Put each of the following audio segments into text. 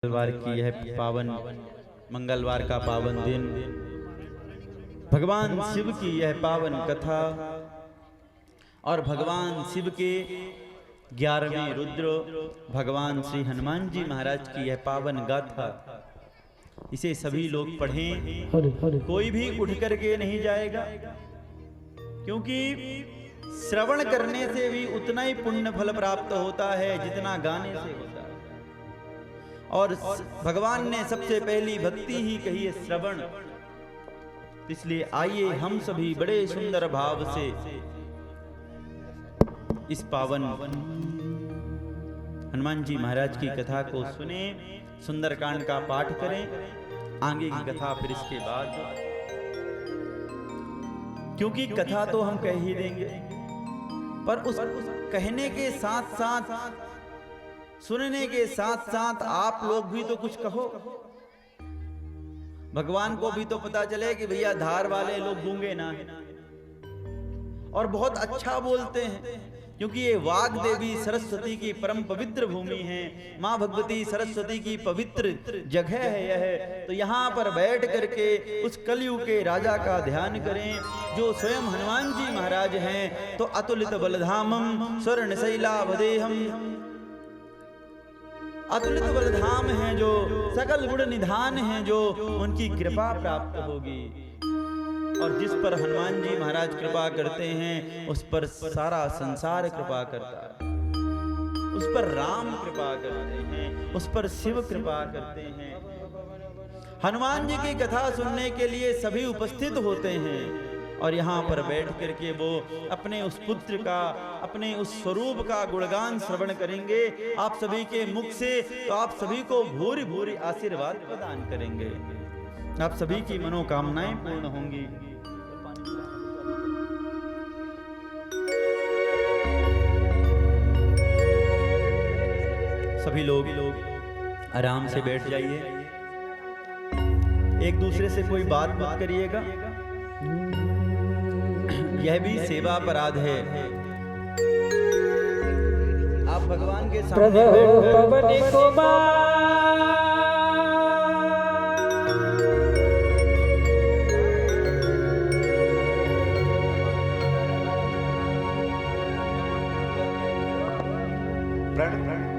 मंगलवार की यह पावन मंगलवार का पावन दिन, भगवान शिव की यह पावन कथा और भगवान शिव के 11वें रुद्र भगवान श्री हनुमान जी महाराज की यह पावन गाथा, इसे सभी लोग पढ़ें। कोई भी उठ करके नहीं जाएगा, क्योंकि श्रवण करने से भी उतना ही पुण्य फल प्राप्त होता है जितना गाने से होता है। और भगवान ने सबसे पहली भक्ति ही कही है श्रवण। इसलिए आइए हम सभी बड़े सुंदर भाव से इस पावन हनुमान जी महाराज की कथा को सुने, सुंदरकांड का पाठ करें। आगे की कथा फिर इसके बाद, क्योंकि कथा तो हम कह ही देंगे, पर उस कहने के साथ साथ, सुनने के साथ साथ आप लोग भी तो कुछ कहो। भगवान को भी तो पता चले कि भैया धार वाले लोग गूंगे ना है और बहुत अच्छा बोलते हैं, क्योंकि ये वाग देवी सरस्वती की परम पवित्र भूमि है। माँ भगवती सरस्वती की पवित्र जगह है यह। तो यहाँ पर बैठ करके उस कलयुग के राजा का ध्यान करें, जो स्वयं हनुमान जी महाराज हैं। तो अतुलित बलधामम स्वर्ण शैलावदेहम, अतुलित बलधाम है जो, सकल गुण निधान है जो, उनकी कृपा प्राप्त होगी। और जिस पर हनुमान जी महाराज कृपा करते हैं उस पर सारा संसार कृपा करता है। उस पर राम कृपा करते हैं, उस पर शिव कृपा करते हैं। हनुमान जी की कथा सुनने के लिए सभी उपस्थित होते हैं और यहाँ पर बैठ करके वो अपने उस पुत्र का, अपने उस स्वरूप का गुणगान श्रवण करेंगे आप सभी के मुख से। तो आप सभी को भूरि भूरि आशीर्वाद प्रदान करेंगे, आप सभी की मनोकामनाएं पूर्ण होंगी। सभी लोग आराम से बैठ जाइए, एक दूसरे से कोई बात मत करिएगा, यह भी सेवा अपराध है। आप भगवान के सामने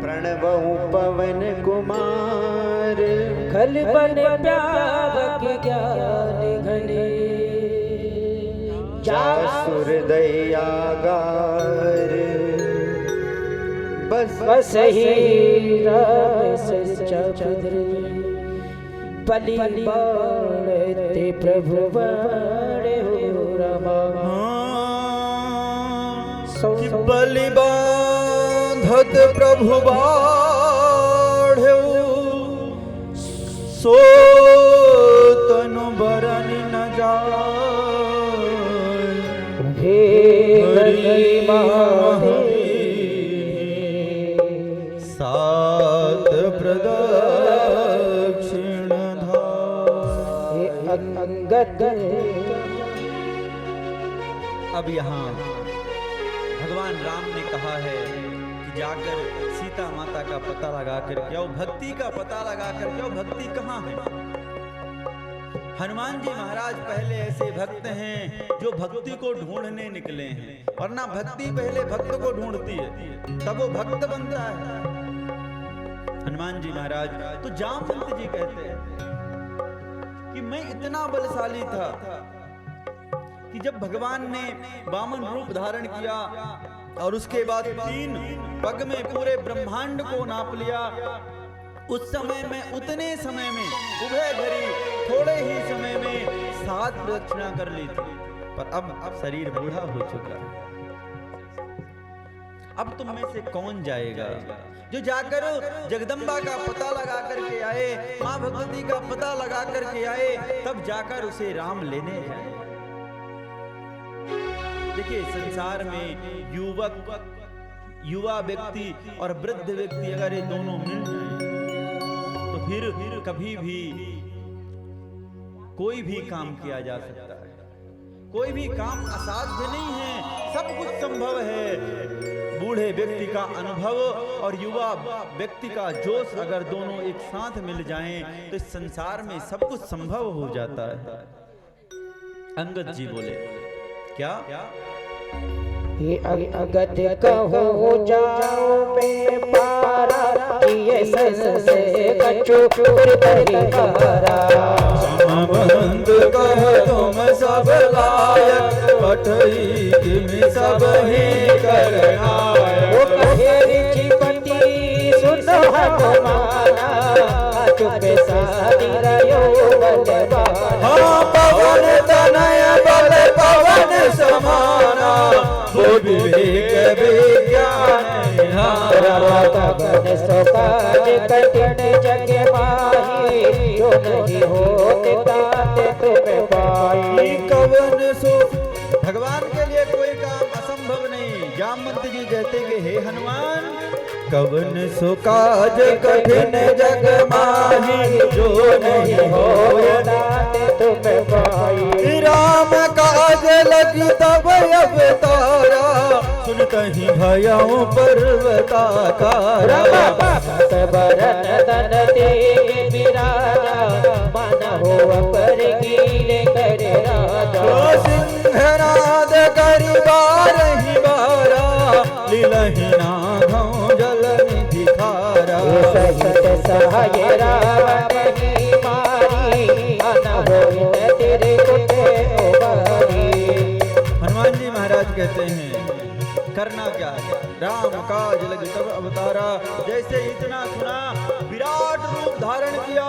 प्रणवहु पवन कुमार, खल बन प्यावक ज्ञान घने, जासुर दयागार, बस ही राम सच्चा पुत्र, बलि बाण ते प्रभु बाण हो रमा। बलि बांधत प्रभु बाढ़, सो तनु बरन न जाय, सात प्रदक्षिण धाय। अंगद अब यहाँ भगवान राम ने कहा है कि जाकर सीता माता का पता लगा कर के आओ, भक्ति का पता लगा कर के आओ। भक्ति कहाँ है? हनुमान जी महाराज पहले ऐसे भक्त हैं जो भक्ति को ढूंढने निकले हैं, वरना भक्ति पहले भक्त को ढूंढती है, तब वो भक्त बनता है। हनुमान जी महाराज तो जामवंत जी कहते हैं कि मैं इतना बलशाली था कि जब भगवान ने वामन रूप धारण किया और उसके बाद 3 पग में पूरे ब्रह्मांड को नाप लिया, उस समय में, उतने समय में, उभय घड़ी थोड़े ही समय में 7 प्रदक्षिणा कर ली थी। पर अब शरीर बूढ़ा हो चुका है। अब तुम में से कौन जाएगा जो जाकर जगदम्बा का पता लगा करके आए, माँ भगवती का पता लगा करके आए, तब जाकर उसे राम लेने जाए। देखिए, संसार में युवा व्यक्ति और वृद्ध व्यक्ति अगर ये दोनों मिल जाए तो फिर कभी भी कोई भी काम किया जा सकता है। कोई भी काम असाध्य नहीं है, सब कुछ संभव है। बूढ़े व्यक्ति का अनुभव और युवा व्यक्ति का जोश अगर दोनों एक साथ मिल जाएं तो इस संसार में सब कुछ संभव हो जाता है। अंगद जी बोले क्या? ये अगत कहो जाओ मैं पारा, ये संसे कछु परिहारा। समबंध कह तुम सब लायक, पठई किम सब ही करना। वो कहे ऋषिपति सुनो हनुमाना, चुप साधी रयो बलवाना। हाँ पवन तनय बल पवन समाना, वो विवेक विज्ञान पवन सो काज कठिन जग माही, जो नहीं होते ताते तुम पाई। कवन सो, भगवान के लिए कोई काम असंभव नहीं। जामवंत जी कहते कि हे हनुमान, कवन सो काज कठिन जग माही, जो नहीं होए ताते तुम पाई। राम काज लगी तब अवतारा, सुनतहि भयउ पर्वताकारा। भक्त बरन तन तेगे बिराजा, मन हो अपर कीले कर राजा। सिंहनाद करि बारहि बारा, लीलहि नाघौ जल निधि खारा। सहित सहाय रावण ही मारी, अन होई न तेरे कुटे उबारी। हनुमान जी महाराज कहते हैं करना क्या है? राम काज लगी तब अवतारा। जैसे इतना सुना, विराट रूप धारण किया,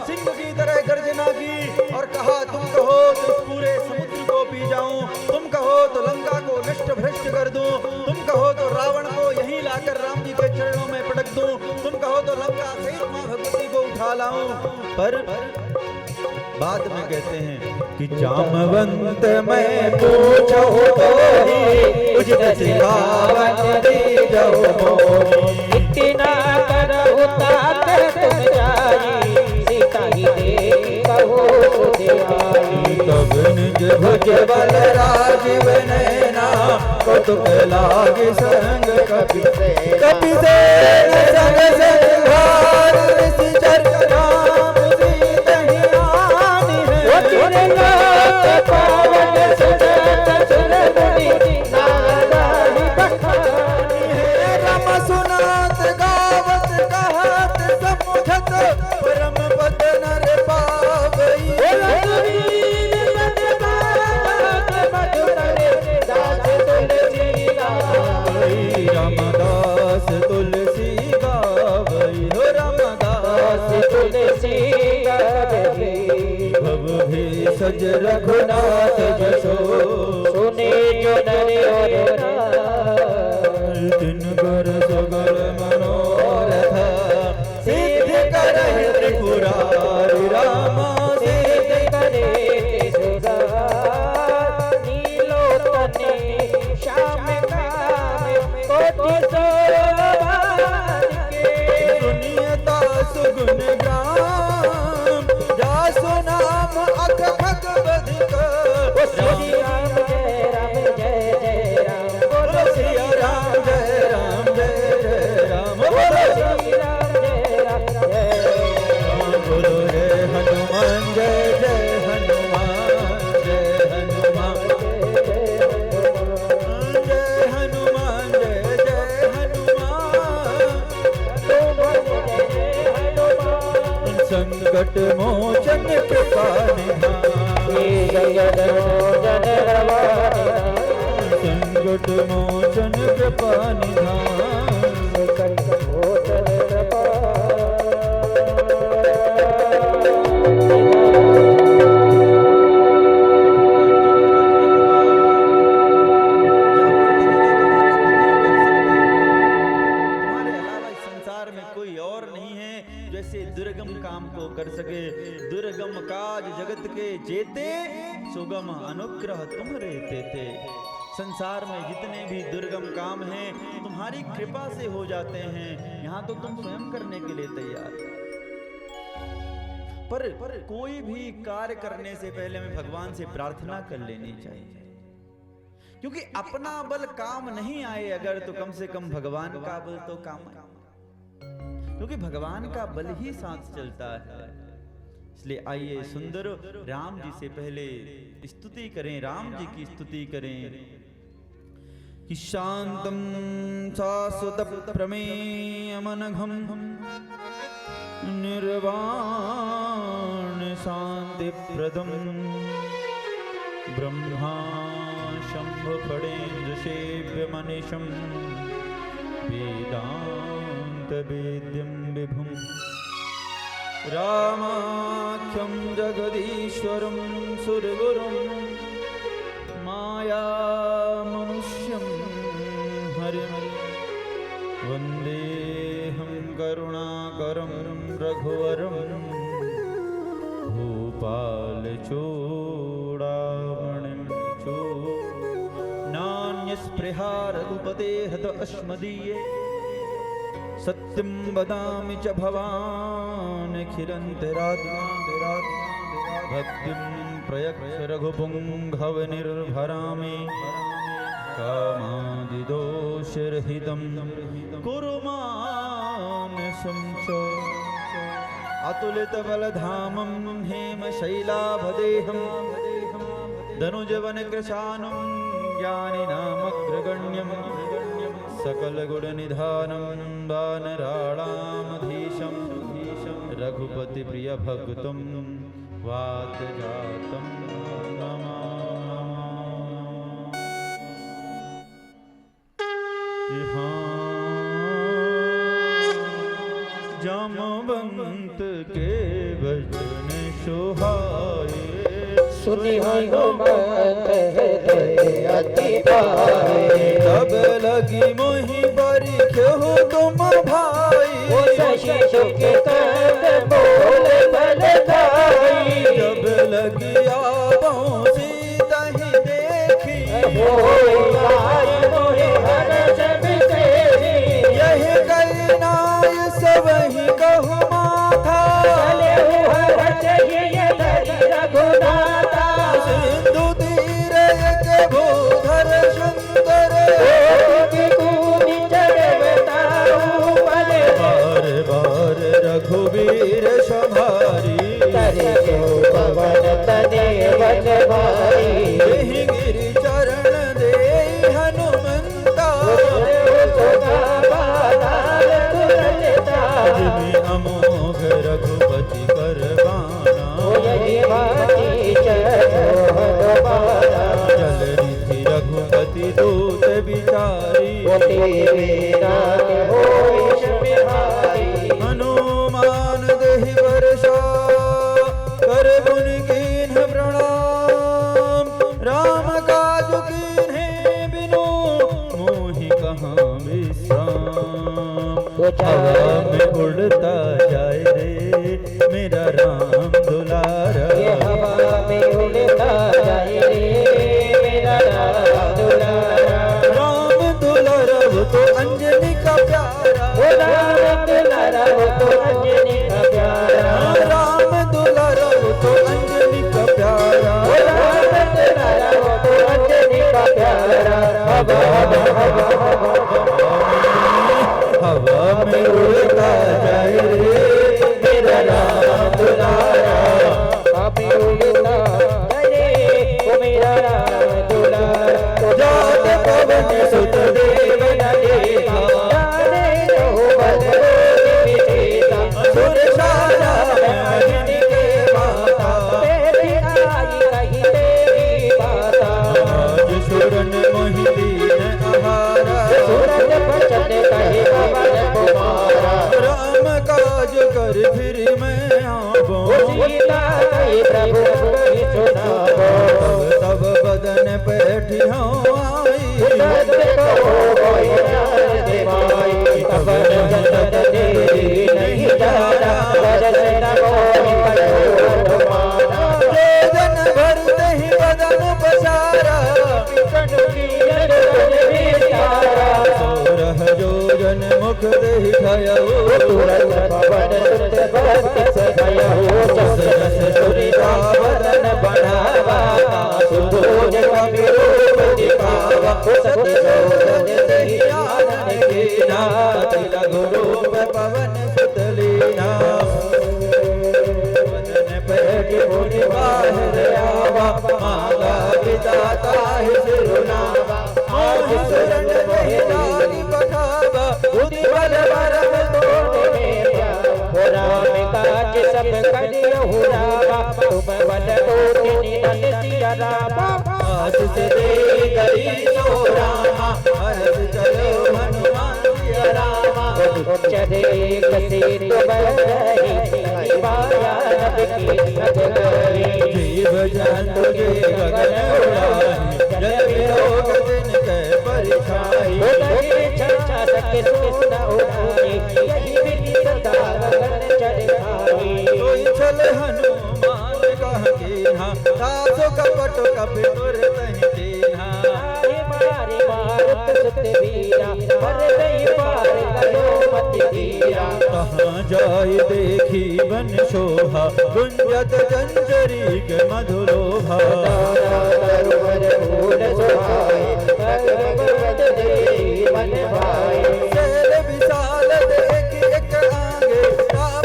सिंह की तरह गर्जना की और कहा तुम कहो तो इस पूरे समुद्र को पी जाऊं, तुम कहो तो लंका को नष्ट भ्रष्ट कर दूं, तुम कहो तो रावण को यहीं लाकर राम जी के चरणों में पटक दूं, तुम कहो तो लंका सहित मां भगवती को उठा लाऊं। पर बाद में कहते हैं कि जामवंत मैं पूछो तो ही, उचित सिखावत दीजो मोहि। इतना करहु तात तुम जाई, सीता ही देख कहो सुध आई। तब निज भुज बल राजीव नैना, कौतुक लागे संग कपि सेना। कपि सेना संग संघार निशिचर, राम सीतहि आनि है। पावन सुनत सुन मुनि, नाराहि बखानी है। रम सुनात गावत कहत समुझत, परम पद नर पावई। रामदास तुलसी गावई, हो रामदास तुलसी गावई। भव भेषज रघुनाथ जसो, सुने जो नर और नार। तिनकर सगल मनोरथ, सिद्ध करहि त्रिपुरारि। राम सिद्ध करे त्रिपुरारि। नीलोत्तने श्याम काम, कोटि सोभान के। सुनियता सुगुण ग्राम, जासु नाम अख खग बधिक। श्री राम जय राम जय जय राम, बोलो सिया राम जय राम जय जय राम। बोलो श्री राम जय राम जय राम, बोलो रे हनुमान जय जय हनुमान, जय हनुमान जय हनुमान, जय जय हनुमान। संकट मोचन कृपा निधान, संकट मोचन कृपा निधान। तुम्हारे अलावा इस संसार में कोई और नहीं है जैसे दुर्गम काम को कर सके। दुर्गम काज जगत के जेते, सुगम अनुग्रह तुम्हारे तेते। संसार में जितने भी दुर्गम काम हैं तुम्हारी कृपा से हो जाते हैं। यहाँ तो तुम स्वयं करने के लिए तैयार। पर कोई भी कार्य करने से पहले हमें भगवान से प्रार्थना कर लेनी चाहिए, क्योंकि अपना बल काम नहीं आए अगर, तो कम से कम भगवान का बल तो काम आए, क्योंकि भगवान का बल ही साथ चलता है। इसलिए आइए सुंदर राम जी से पहले स्तुति करें, राम जी की स्तुति करें कि शांतम शाश्वत प्रमेयमनघम निर्वाण शांति प्रदम ब्रह्मा शंभु फणेन्द्र सेव्य मनीषम वेदांत वेद्यम विभुम रामाख्यं जगदीश्वरं सुरगुरुं माया मनुष्यं हरिं वन्देऽहं करुणाकरं रघुवरं भूपालचूडामणिं नान्यस्पृहा रघुपते हत अस्मदीये सत्यं वदामि च भवानखिलन्तरात्मा भक्तिं प्रयच्छ रघुपुङ्गवनिर्भरामि कामादिदोषरहितं कुरु मानसं च अतुलितबलधामं हेमशैलाभदेहं दनुजवनकृशानं ज्ञानिनामग्रगण्यं सकलगुणनिधानं वानराणामधीशं रघुपतिप्रियभक्तं वातजातं नमामि। जामवंत के वचन सुहाए सुनि हनुमत हृदय अति भाए तब लगी मोहि बरिख्यो तुम भाई शशि के कंद बोल बल खाई जब लगी आवों सीता ही देखी यही कलनाय सब ही कहु माथा सिंधु तीर एक भूधर सुंदर बार बार रघुवीर संहारी पवन तने वन भाई यही गिरि चरण दे हनुमंता जिमि अमोघ रघुपति करवाना चल निधि रघुपति दूत बिचारी हनुमान देहि वर्षा कर गुण कीन्ह प्रणाम राम काज कीन्हे बिनु मोहि कहाँ विश्राम हवा में उड़ता जाए रे मेरा राम दुलारा हवा में उड़ता जाए रे मेरा राम दुलारा राम दुलारा वो तो अंजनी का प्यारा राम दुलारा वो तो अंजनी का प्यारा राम दुलारा वो तो अंजनी का प्यारा राम दुलारा वो तो अंजनी का प्यारा हवा में उड़ता जाए रे मेरा राम दुलारा हमें उड़ता जाए वो मेरा राम दुलारा जात पवन सुत देव न देखा सुर सारा अग्नि के माता आज सुरन मोहिदीन आहारा राम काज कर फिर मैं आवो तब बदन बैठी हूँ आई जन भरते ही बदन पसारा सोरह जोजन मुख देहि भयउ आनंद कीना लघु रूप पवन सुत लीना वदन पर मुनि बाहर आवा मांगा विदाता है सिरुनावा मोहि शरण नहीं लागी पठावा बुद्धि बल बरम तोड़ मेरा हो राम काज सब करियो रामा तुम बल कोटि निधन सिया रामा आशीष दे गई सो रामा हर्ष चलो हनुमान सिया रामा चढ़े कसे तुम रही पाया नद की नगरी जीव जंतु के गगन उड़ाई जल वियोग दिन के परिछाई चर्चा सके सोना उड़ाई यही विधि सदा गगन चढ़ भाई कोई चल हनुमान कह कीन्हा दासो कपट कपि तुर तहि दीन्हा मारे मारुत सुत वीरा पर गई पार करो मत धीरा कहाँ जाय देखी बन शोभा गुंजत चंचरी के मधुरोभा तरुवर फूल सुहाए भगवत देवी मन भाई शैल विशाल देखी एक आगे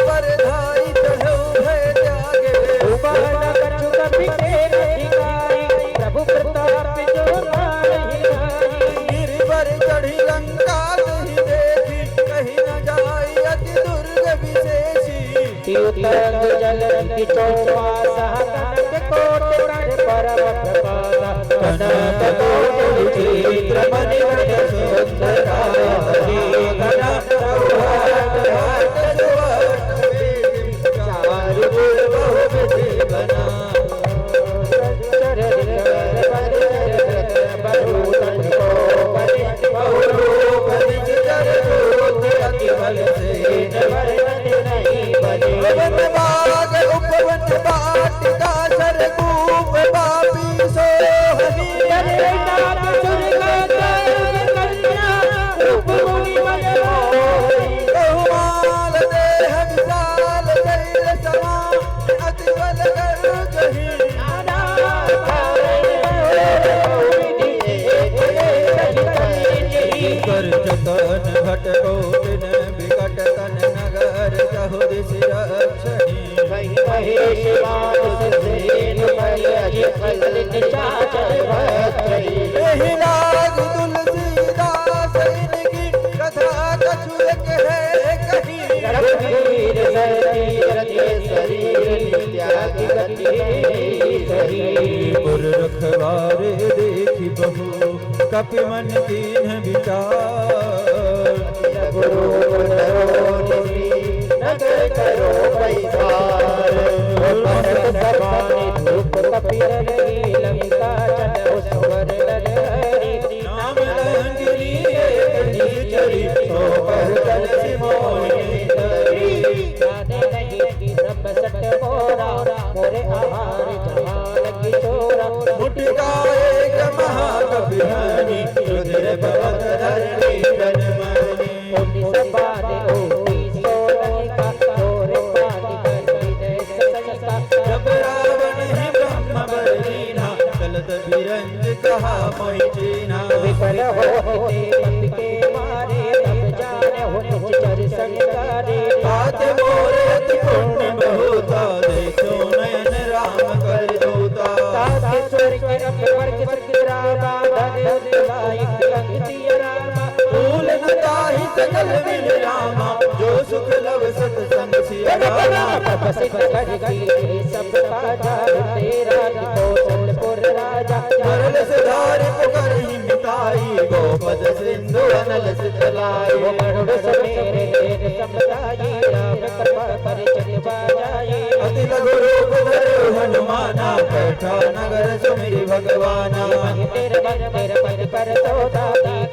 पर धाई चढ़ो है त्यागे उबाला कछु कभी के अधिकारी प्रभु प्रताप जो नाही नाई गिर पर चढ़ी लंका नहीं देखी कहीं न जाई अति दुर्ग विशेषी उतरंग जल की चौपासा कनक कोट कर परम प्रपादा कनक कोट विचित्र मणि मणि सुंदरा हरि घना सौहार्द घाट चारु गुण बहु विधि बना उपवन बाटिका सरकूप पापी सोहनी बहुमाल देह विशाल शैल समान अति बल गर्जही कर जतन घट कोटिन विकट तन नगर चहु दिश रक्षणी महेश मानस सेन मलय फलित चाचर भद्रई एहि लाग तुलसीदास इनकी कथा कछु एक है कहीं रघुवीर सरती रति शरीर त्यागी गति सही पुर रखवारे देखी बहु कपि मन कीन्ह विचार गुरु नगर करो पैसार भरत सभानि धूप कपिल लगी लंका चलो सुवर नरहरि नाम लंगिनी एक चरी सो पर तल सिमोई जाने नहीं कि रब सट मोरा मोरे आहार जहाँ लगी चोरा मुटका एक महाकपिहानी रुधिर भवत धरणी जनमनी ओटी सबारे ओटी सोलंका तोरे पानी कर विदय ससंका जब रावण ही ब्रह्म बलीना चलत बिरंज कहा मोहि चीना विफल होते पति के मारे तब जाने हो निज चर संगारे हाथ मोरे अति पुण्य बहुता देखो नयन राम कर दूता ताके स्वर के रब वर्ग सक रामा धरे लायक लंघित रामा फूल न ताहि सकल मिल रामा जो सुख लव सत्संग सिया रामा प्रसिद्ध कर की सब काजा तेरा कौशलपुर राजा सरल सुधारि पुकरहि मिताई गोपद सिंधु अनल सितलाई वो मरुड़ समेरे तेरे समताई राम कृपा परिचय बाजाई अति लघु रूप धरो हनुमाना बैठा नगर सुमिरि भगवाना तेरे पद पर सौदा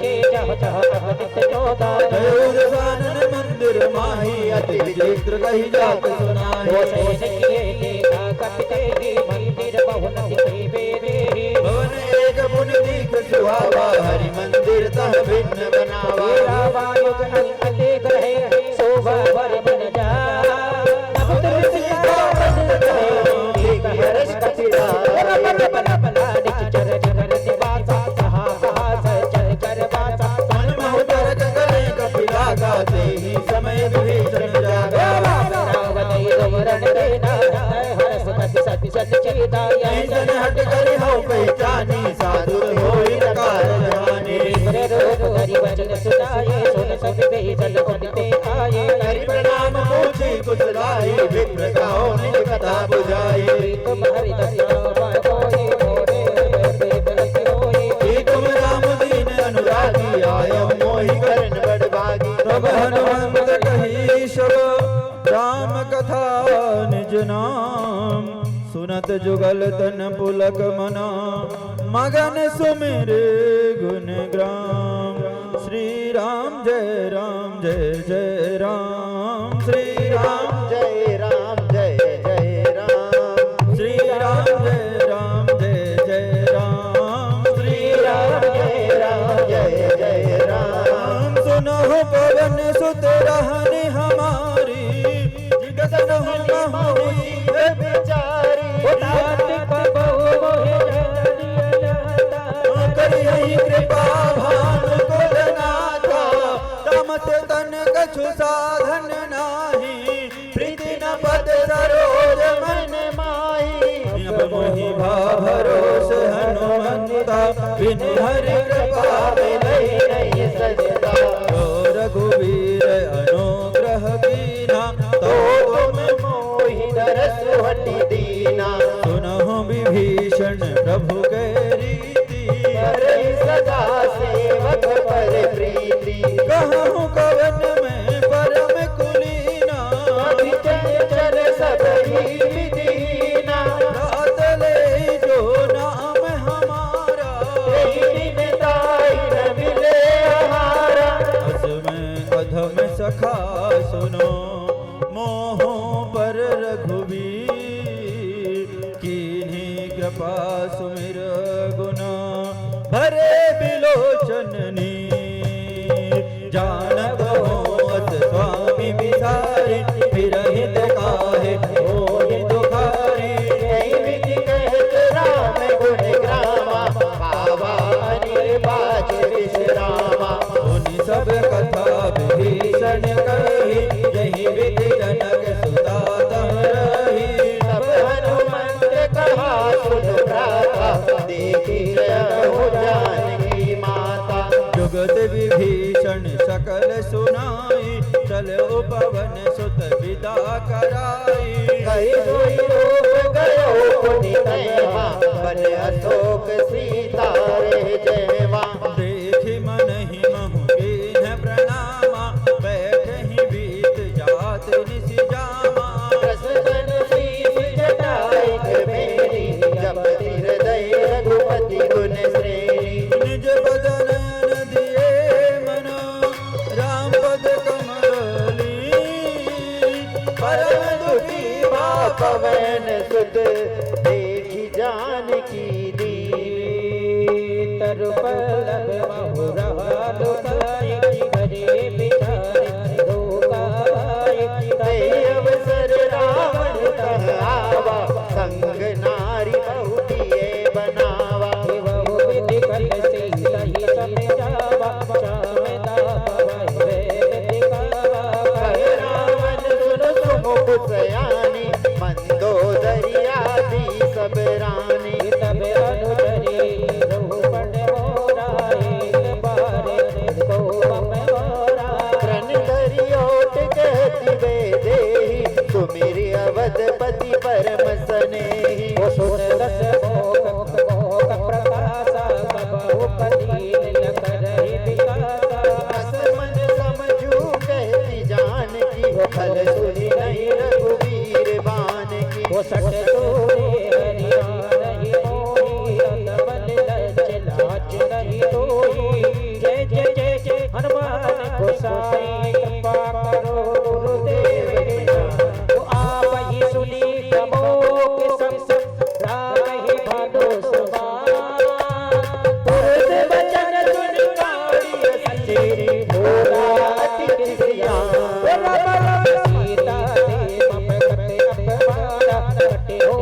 के चाह चाह अहदित चौदा दयानन मंदिर माही अति विचित्र कही जात सुनाई वो सहज किए देखा कपितेगी मंदिर बहुन दिखे बेदे भवन एक पुनि दीख सुहावा हरि मंदिर तह भिन्न बनावा रावा युग अनेक रहे शोभा वर बन जा अब तुलसी का बन रहे एक हर्ष कपिला बन बन बन निच चर जगन निवासा कहा कहा सच्चिदाय ऐसन हट कर हो पहचानी साधु होई नकार जवानी विप्र रूप धरि वचन सुनाए सुन सब बेचल उठते आए हरि प्रणाम पूछी कुशलाई विप्र गाओ निज कथा बुझाई तुम्हारी दया कोई मोरे बेदल होई तुम राम दीन अनुरागी आयो मोहि करन बड़भागी तब हनुमंत कही सब राम कथा निज नाम सुनत जुगल तन पुलक मना मगन सुमिर गुण ग्राम श्री राम जय राम जय जय राम श्री राम जय राम जय जय राम श्री राम जय राम जय जय राम श्री राम जय राम जय जय राम सुनो पवन सुत रहने हमारी जिगत नहुँ कहुँ बेचारी करियहि कृपा भानु कुलनाथा तमत तन कछु साधन नाही प्रीति न पद सरोज मन माही अब मोहि भरोस हनुमंता बिन हरि कृपा मिलई नहीं सजता तो रघुवीर अनुग्रह कीना तो तुम मोहि दरस हटि दीना सुनहु विभीषण प्रभु के रीति करई सदा सेवक पर प्रीति कहूँ कवन में परम कुलीना चल सब ही विदीना रात ले जो नाम हमारा दिन ताई न मिले हमारा अस में अधम सखा सुनो मोह पर रघुवीर कीन्ही कृपा सुमिर गुना भरे बिलोचन नीर जानत हो अस स्वामी विसारे फिरहित काहे मोहि दुखारी यही विधि कहत राम गुण ग्रामा पावा निर्वाच विश्रामा उन सब कथा विभीषण कही यही विधि जनक सुता तह रही तब हनुमंत कहा सुन भ्राता देखी रहु जानकी माता जुगत विभीषण सकल सुनाई चल उपवन सुत विदा कराई कई सोई रूप गयो पुनि तैवा बन अशोक सीता रे जयवा देखि मन ही महु कीन्ह प्रणामा बैठहि बीत जात निसि जामा प्रसन्न शीश जटाई मेरी जपति हृदय रघुपति गुण श्रेणी निज पद नयन दिए मना राम पद कमली परम दुखी बाप पवन सुत देखी जानकी दीनी तरुपलग महुरा लुकाई करे बिचारे धोखा भाई ते अवसर रावण कह आवा संग नारी बहुतिए बनावा बहु विधि कल से सही समझावा श्याम दावा वेद दिखावा कह रावण सुन सुमुख सयानी मंदोदरिया दी सब रानी तब अनुचरी रूपण मोरा एक बार को मैं मोरा रण धरियोट कहती वे देही सुमिरि अवधपति परम स्नेही वो सुन दस मोख मोख प्रकाशा सब उपदीन लकरहि विकासा अस मन समझू कहती जानकी फल सुनि नहीं रघुवीर बान की वो सट तोरे हरिया नहीं मोही अनबल लज लाज नहीं तोही जय जय जय जय हनुमान गोसाई कृपा करो गुरुदेव वो आप ही सुनी तमो के सब राम ही भादो समान पुरुष वचन सुन काड़ी संदेरी भोला अति किसिया सीता देव करते अपमाना कटे हो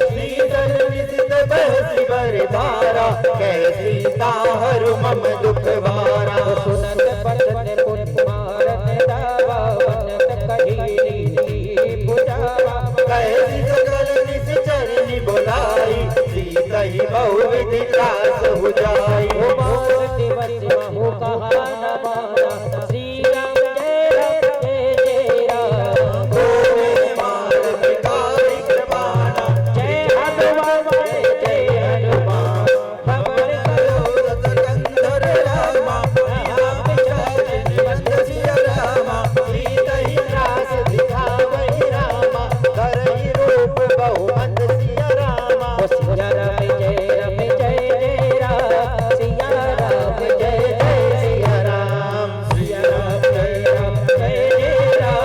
शीतल निशित बहसी बरधारा कैसी ताहरु मम दुख भारा सुनत बचन पुन मारन दावा बनत कही बुझावा कैसी सकल निश्चरणी बुलाई सीत ही बहुविधि त्रास हो जाई ओ मास दिवस महु कहा न माना श्री राम जय राम जय राम ओ मेरे मार भिखारी कृपाना जय हनुमान जय हनुमान खबर करो कंधर रामा राम चरण बंद सिया रामा सीत ही त्रास दिखावहि रामा करहि रूप बहुमंद सिया रामा ओ सिया राम जय राम जय राम सिया राम जय जय सिया राम सिया राम जय राम जय राम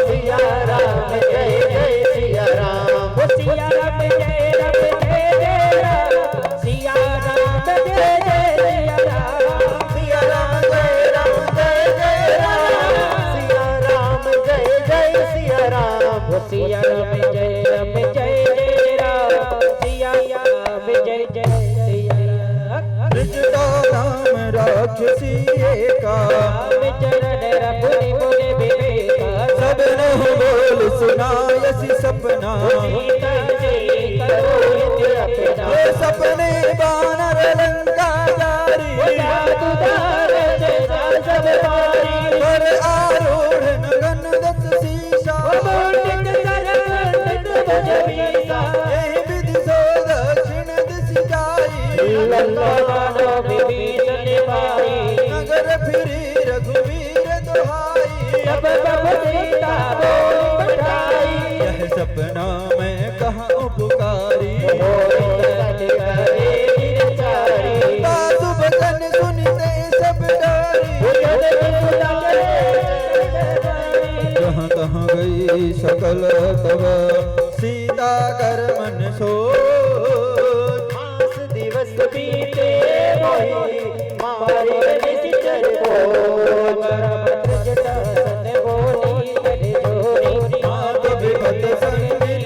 सिया राम जय जय सिया राम ओ सिया राम जय राम जय राम सिया राम जय जय सिया राम सिया राम जय राम जय जय राम सिया राम जय जय सिया राम ओ सिया राम जय राम जय जय राम सिया राम जय जय सिया राम कृष्ण राम राक्षसी एका राम चरण रघुनि मुनि विवेका सब नहु बोल सुनायसी सपना सीता जी करो हित अपना ये सपने बानर लंका जारी जादूदार जय जाल सब मारी पर आरूढ़ नगन दस शीशा मुंडित सरवंडित भुज बीसा यही विधि सो दक्षिण दिशि जाई लंकानो विभीषण मारी नगर फिरी रघुवीर दुहाई सब सब सीता बोल पठाई यह सपना मैं कहाँ उपकारी साधु बचन सुनते सब डरी जहाँ तहाँ गई सकल तब सीता कर मन सोच मास दिवस बीते मोहि मारे निश्चर मात विपत संगिल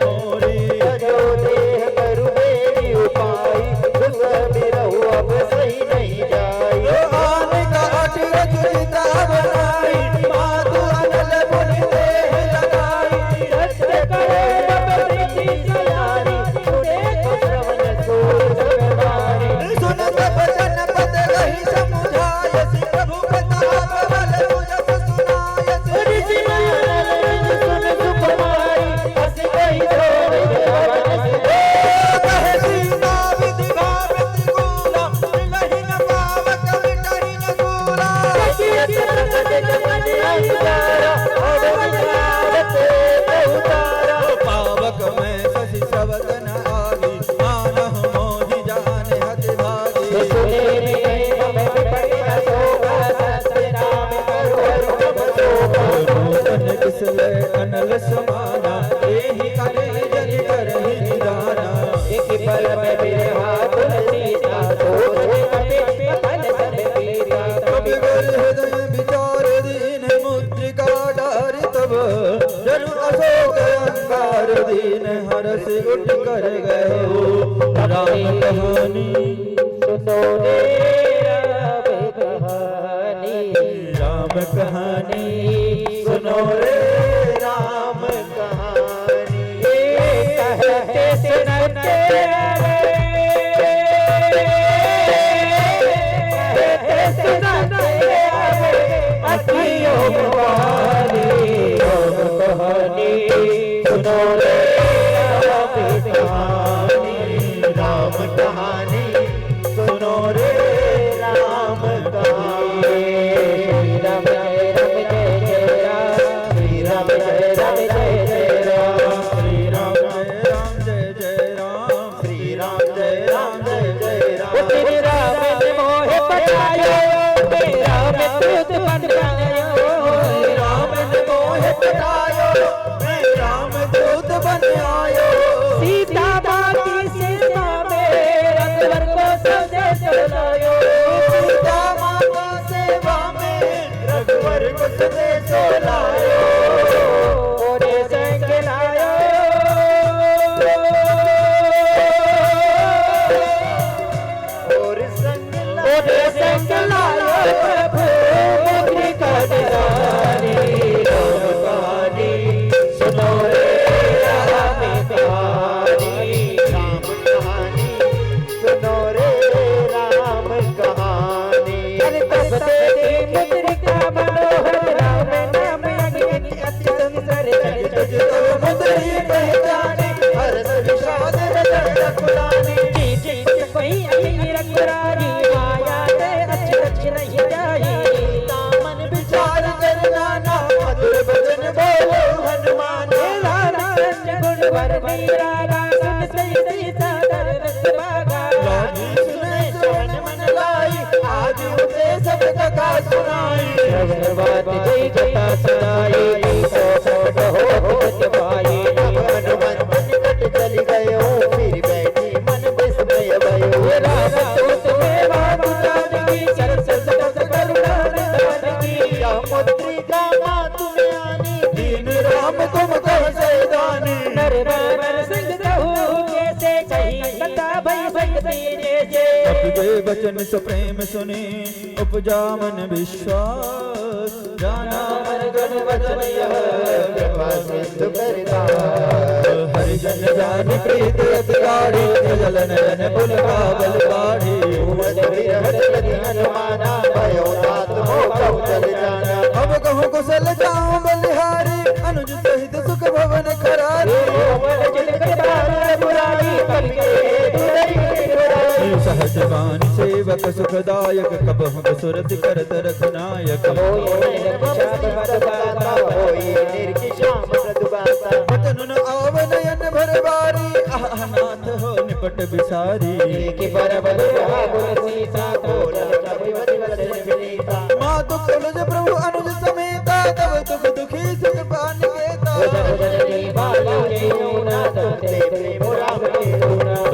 मोरी जो देह करु मेरी उपाय दुस बिरहु अब सही नहीं जाई आन का अटरज चिता बनाई मातु अनल मुनि देह लगाई सत्य करे रब प्रीति सयारी सुने को श्रवण सूर जगदारी सुनत बचन पद रही समुझायसि प्रभु प्रताप बल तुझ सुनायसि ऋषि नारद सुन सुकुमारी हस कहि छोड़ जवन से कहे सीता विधि भावति कूला मिलहि न पावक मिटहि न सूला कचियत प्रकट जगन अंगारा और विचारत बहुतारा पावक में शशि शब्द न आगी मानह मोहि जाने हति भागी सुने में हमें विपट शोभा सत्य नाम करो हरुम शोभा मोहन किसले अनल समाना एहि करे जग करहि निदाना एक पल में बिरहा तुलसीता सोच कपि फल सब पीता कवि गुर हृदय विचार दीन मुद्रिका डारि तब जनु अशोक अंगार दीन हरस उठ कर गए हो राम कहानी सुनो रे राम कहानी राम कहानी सुनो रे राम कहानी कहते सुनते कहते सुनते अखियों वाली राम कहानी सुनो रे राम कहानी राम कहानी सुनो रे राम कहानी राम जय राम जय जय राम श्री राम जय राम जय जय राम श्री राम जय राम जय जय राम श्री राम जय राम जय जय राम तेरे राम ने मोहे पटायो तेरा मैं तुझ बन गयो राम ने मोह पटायो मैं राम दूत बन आयो सीता बाती सीता में रंगवर को संदेश लायो सीता माता सेवा में रघुवर को संदेश लायो ओरे संग लायो सुनाई। श्रवण बात जय कथा सुनाई, कोट होत पाई। हनुमान निकट चल गयो, फिर बैठी मन विस्मय भयो। राम दूत में बात जानकी, सरस सरस करुणा निधान की। या मुद्रिका मातु में आनी, दीन राम तुम कैसे दानी। नर बाबर सिंह कहूँ कैसे, कही कथा भई भक्ति जैसे। आपके वचन सो प्रेम सुने, उपजा मन विश्वास। जाना मन गण वचन यह, कृपा सिंधु करतार। हरि जन जान प्रीत अतिगाढ़ी, जल नयन बुल काबल बाढ़ी। हनुमाना भयो तात हो कब चल जाना। अब कहूँ कुशल जाऊं बलिहारी, अनुज सहित सुख भवन करारी। सहज बान सेवक सुखदायक, कबहु सुरति करत रघुनायक। बचन आव नयन भर बारी, आह नाथ हो निपट बिसारी। मातु कुलज प्रभु अनुज समेता, तब दुख दुखी सुख पान केता।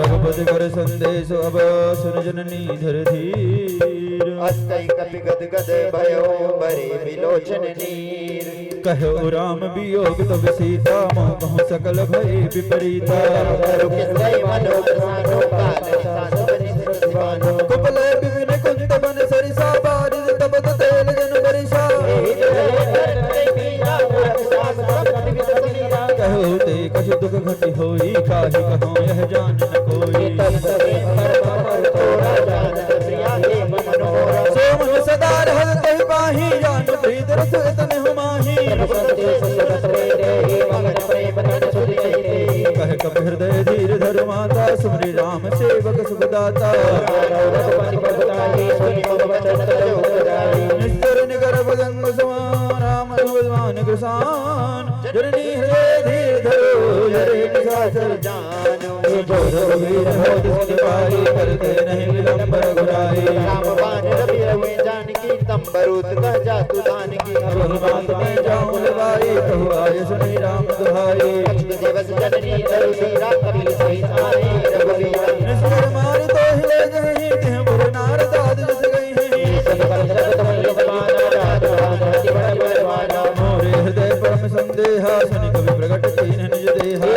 रघुपति कर संदेश अब सुन जननी धर धीर। अस्तै कपि गद गद भयो, बरे विलोचन नीर। कहो राम वियोग तब सीता, मोह कहूँ सकल भय विपरीता। कुपल विपिन कुंत बन सरिसा, बारिश तब तेल जन बरिसा। कहो ते कछु दुख घटी होई, काहि कहो यह जान न कोई। सो मन सदा रहत तहि पाही, जान प्रीत रस इतने हुमाही। कह कप हृदय धीर धर माता, सुमरि राम सेवक सुखदाता। निस्तर निगर भगंग समान, राम भगवान कृसान। जननी हृदय धीर धरो, जरे निशाचर जानो। जो रघुवीर हो जिस निभाई, करते नहीं विलंब रघुराई। जानकी तंबरूत कह जातु दान की। रघुनाथ में जाऊं लगाई, कहु आय सुनि राम दुहाई। दिवस जननी धरु धीरा, कबीर सहित आए रघुवीर। निस्तर मारि तो हिले जहीं, तिह बुर नारद आदि जस गई हैं। मोरे हृदय परम संदेहा, सुनि कवि प्रगट कीन्ह निज देहा।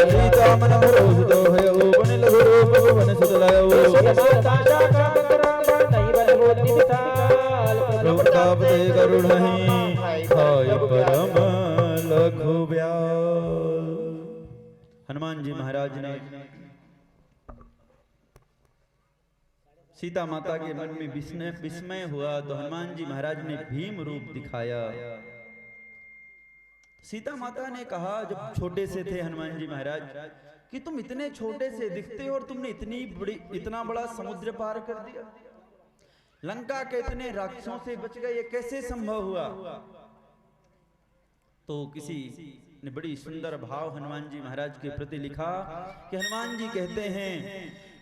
सीता मन भरोस तो है, बन लघु रूप भुवन सुत लायो। प्रताप ते करुणहि, खाय परम लघु ब्याल। हनुमान जी महाराज ने सीता माता के मन में विस्मय हुआ, तो हनुमान जी महाराज ने भीम रूप दिखाया। सीता माता ने कहा, जब छोटे से थे हनुमान जी महाराज, कि तुम इतने छोटे से दिखते हो और तुमने इतना बड़ा समुद्र पार कर दिया, लंका के इतने राक्षसों से बच गए, ये कैसे संभव हुआ? तो किसी ने बड़ी सुंदर भाव हनुमान जी महाराज के प्रति लिखा कि हनुमान जी कहते हैं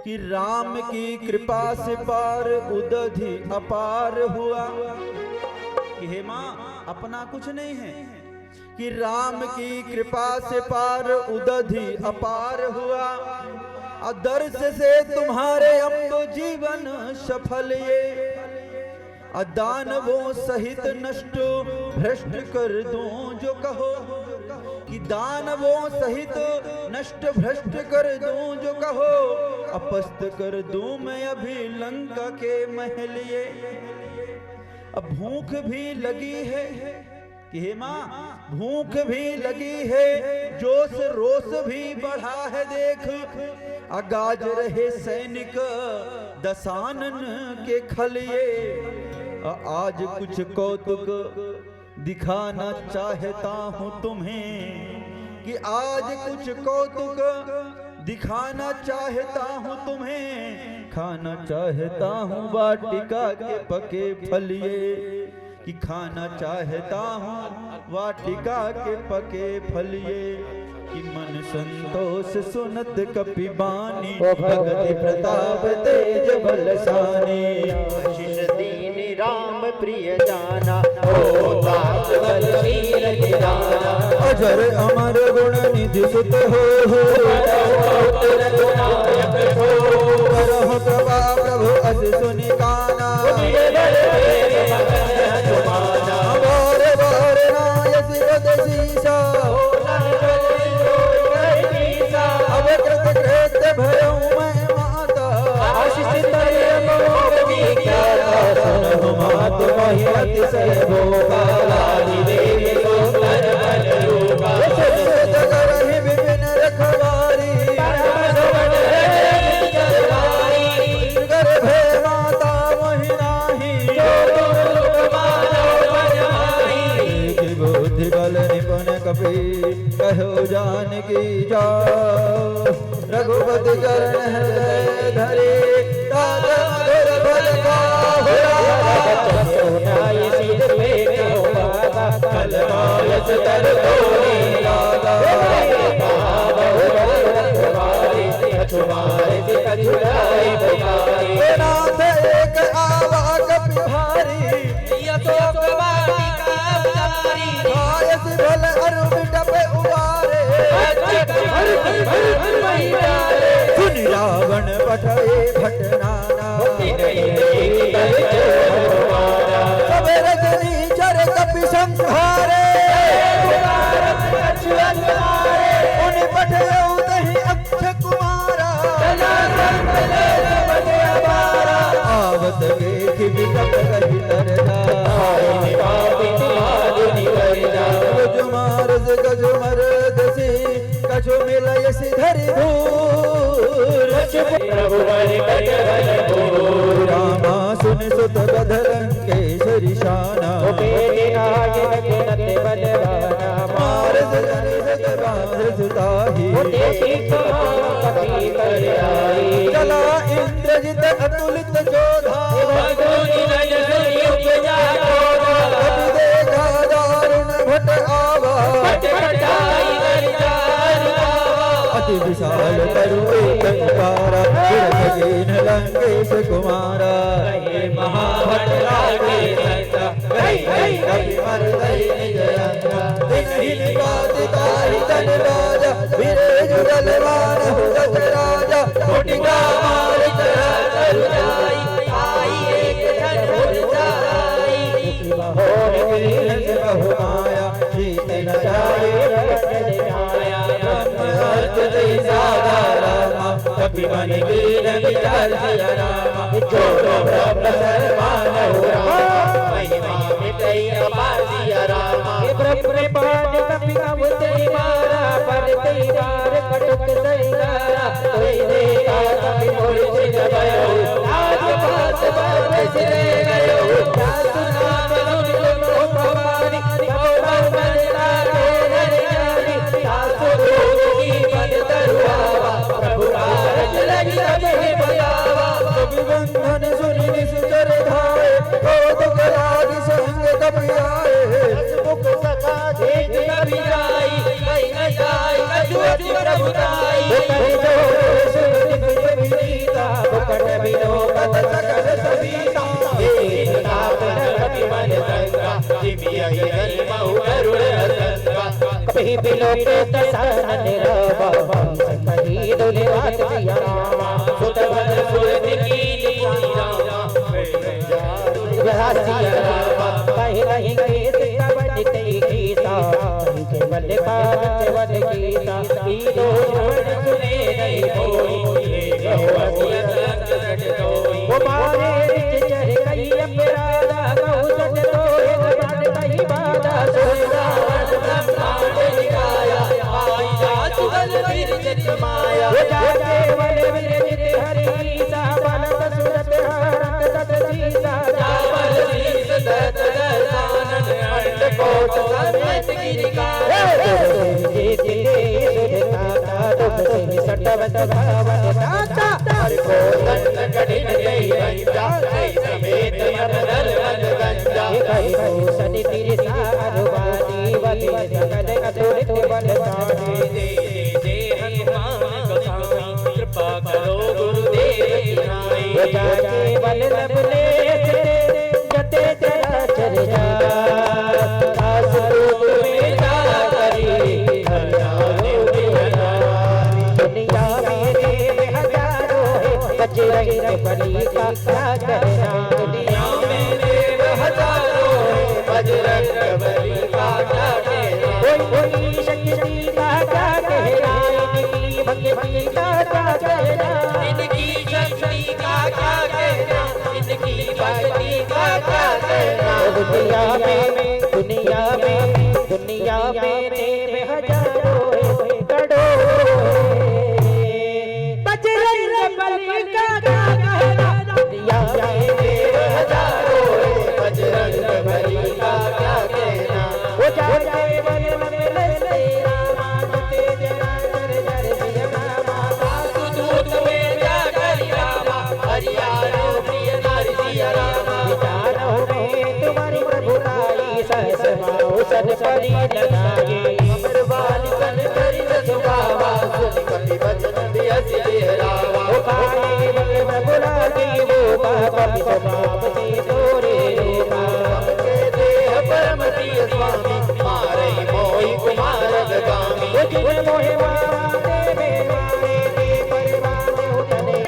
कि राम की कृपा से पार उदधि अपार हुआ। कि हे मां, अपना कुछ नहीं है, कि राम की कृपा से पार उदधि अपार हुआ। दर्श से तुम्हारे अम्ब जीवन सफल ये, दानवों सहित नष्ट भ्रष्ट कर दूं जो कहो। कि दानवों सहित नष्ट भ्रष्ट कर दूं जो कहो, अपस्त कर दूं मैं अभी लंका के महल ये। अब भूख भी लगी है कि हे मां, भूख भी लगी है, जोश रोष भी बढ़ा है देख। अगाज रहे सैनिक दशानन के खलिए, आज कुछ कौतुक दिखाना चाहता हूं तुम्हें। कि आज कुछ कौतुक दिखाना चाहता हूं तुम्हें, खाना चाहता हूं वाटिका के पके फलिए। कि खाना चाहता हूं वाटिका के पके फलिए। कि मन संतोष सुनत कपि बानी ओ भगति प्रताप तेज बलसानी आशीष दीन राम प्रिय जाना हो तात बलवीर निधाना अजर अमर गुण निधि सुत हो करहु कृपा प्रभु अस सुनि काना बार बार नायस पद सीसा अब कृत कृत भयउ मैं माता सुनहु मात महिमति से भोगालादि देवी सुंदर बल रूपा जगरहि विपिन रखवारी गर्भे माता महिनाहि की बुद्धि बल निपुण कपि कहो जानकी जाओ रघुपति चरण हृदय धरे ताज मधुर फल पाहुरा कलमालस तर तोरे लागा नाथ एक आवा कपि भारी आयस भल अरु बिटप उबारे सुनि रावण पठए भटनाना सब रजनी चर कपि संहारे उन पठए तहि अक्ष कुमारा आवत के बिटप कहि तरना गजुमारस गजुमरद से कछु मिलय सिधरि धूर रामा सुन सुत बधरंकेश्वरी शाना मारस जनित बारस ताहि चला इंद्रजित अतुलित जोधा अति देखा दारुण भट आवा अति विशाल तरु एक कारा विरथ लंकेश कुमारा महाभट लागे संता कपि मर्दई निज अंगा दिन कातिकाहि तन राजा विरे जुगल मान हुगत राजा कोटिका मार तरु जाई आई एक धन हो जाई बहु माया जीत न जाए कपि मन वीर विचार सिया रामा छोड़ो ब्रह्म सर्वान महिमा मिटई अपार सिया रामा ब्रह्म पाद कपि कबूतरी मारा पर तेरी बार कटुक सैगारा कोई देखा कपि मोर सिर भयो आज बात बात सिरे गयो सासु नाम सुन लो भवानी कबो बंदना रे हरि सासु की पद तरुआवा प्रभु कारज लगी तबे बतावा कपि बंधन सुनि निश्चर धाए क्रोध करादि संग कपि आए मुख सखा देख कभी जाई कहीं न जाई अजूति प्रभुताई कभी जो सुन विनीता मुकट विनोद सकल सविता देख नाम कभी मन संगा जिमिया जन्म अरुण संगा कभी बिलोके तसन निरवा कहीं दुले बात सिया रामा सुत बन सुरत की लीला सिया रामा कहीं नहीं गए कबड्डी गीता केवल पारत वद गीता तीनो जोड़ सुने नहीं कोई वो मारे रिच चर कई अपराधा बहु सज तो एक बात कही बाधा सोगा ब्रह्मांड निकाया आई जा सुगल विरजित माया वो जाके वन विरजित हरि सा बनत सुरत हरत तत सीसा जावल शीस दत दर्शानन अंड कोट सर्वत गिरिकाया जीत दे सुरता दुख से सटवत भावन दाता हर को दंड कठिन जय गंजा जय समेत मन दल गंजा कहि को सनि तिरसा अनुवादी सकल अतुलित बलशाली। हनुमान गोसाई कृपा करो गुरुदेव नाई। जाके बल लवलेश जते चराचर जात, दास लोक में जा करी हरियाणो बिहारी। दुनिया में देव हजारों है, बजरंग बली का क्या कहना। दुनिया में देव हजारों है, बजरंग बली का क्या कहना। कोई शक्ति का क्या कहना, इनकी भक्ति का क्या कहना। इनकी शक्ति का क्या कहना, इनकी भक्ति का क्या कहना। दुनिया में देव हजारों है, करोड़ों है, बजरंग बली का क्या कहना। दुनिया में देव हजारों है, बजरंग बली का क्या कहना। वो जाके बल लवलेश रामा जते चराचर जर सिया रामा। दूत में जाकर रामा हरियाणो प्रिय नारी सिया रामा। विचारों में तुम्हारी प्रभुताई, सहस सन परी लगाए। अमर बालिकन करि सुभावा, सुनि कपि वचन बियसि बिहरावा। वो खाए बल प्रभुरा की वो कपि स्वभाव से तोरे रूपा। के देह परम प्रिय स्वामी, मारहि मोहि कुमार गामी। वो जिन मोहे मारा देवे मारे दे परिवार उतने।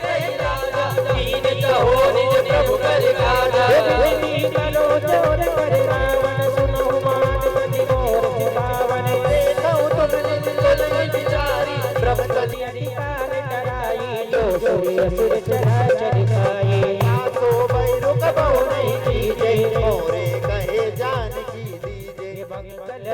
दीन कहो निज प्रभु कर काजा। विधि करो चोर कर रावण, सुनो मान पति मोर से पावन। देखो तुम निज तुलसी बिचारी, ब्रह्म कलि अधिकार डराई। जो सूर्य सुर चराचर खाए, तो बैरु कबहु नहीं कीजे। मोरे कहे जानकी दीजे।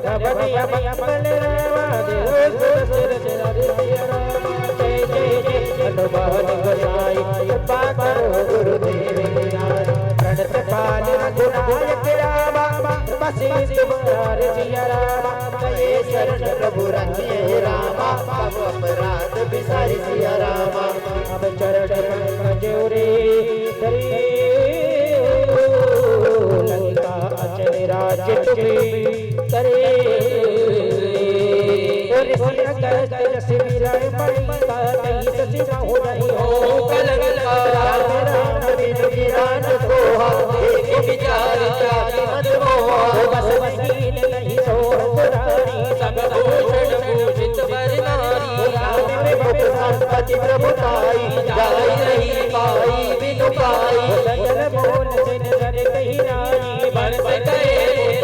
भवनिया मंगल रामा देव सुर सिर सिया रामा। जय जय जय हनुमान गोसाई कृपा करो गुरुदेव नारी। प्रणत पाल रघुनायक रामा, बसिष्ठ मुरार सिया रामा। कहे शरण प्रभु रंगिए रामा, अब अपराध बिसारि सिया रामा। अब चरण जोरे करे लंका अचल राज तुम्हें करे। और सिविराय मणिका कहीं सचिवा हो नहीं हो। राम राम बिनु गिरान सोहा, एक विचार त्यागी मत मोहा। वो बस वसील नहीं सोहत रानी, सब भूषण भूषित वर नारी। राम में मुख संपत्ति प्रभुताई, जाई नहीं पाई बिनु पाई। सजल बोल जिन जन कही रानी, बरस गए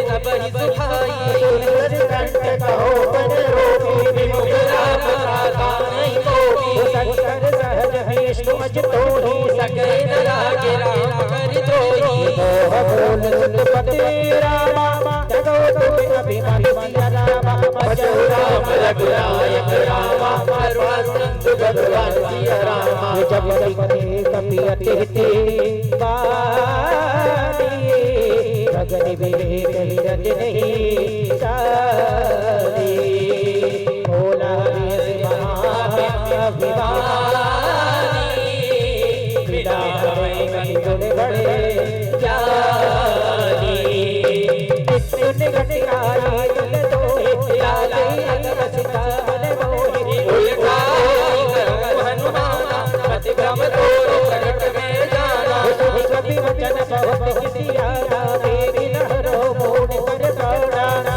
सब ही सुखाई। सुंदर कंठ कहो बन रोगी, विमुख राम खाता नहीं कोई। संकर सहज विष्णु अज तोहि, सकल रागे राम कर द्रोही। मोह बोल सुतपति रामा, जगो तुम अभिमानी सिया रामा। भजो राम रघुनायक रामा, करुणा सिंधु भगवान सिया रामा। जब लिखते कपि अतिथि बानी, गगन विवेक विरज नहीं सारी। भोला वेश महाभिमानी, विदा हमें कहीं गुण बड़े ज्ञानी। नित्य निकट आई तुल तोहि, लाले अगरसिता मन मोहि। उलटाई करो हनुमाना, पति भ्रम तोरो प्रकट में जाना। सुनि कपि वचन बहुत किसी आना, देवी लहरो मोड़ कर प्राणा।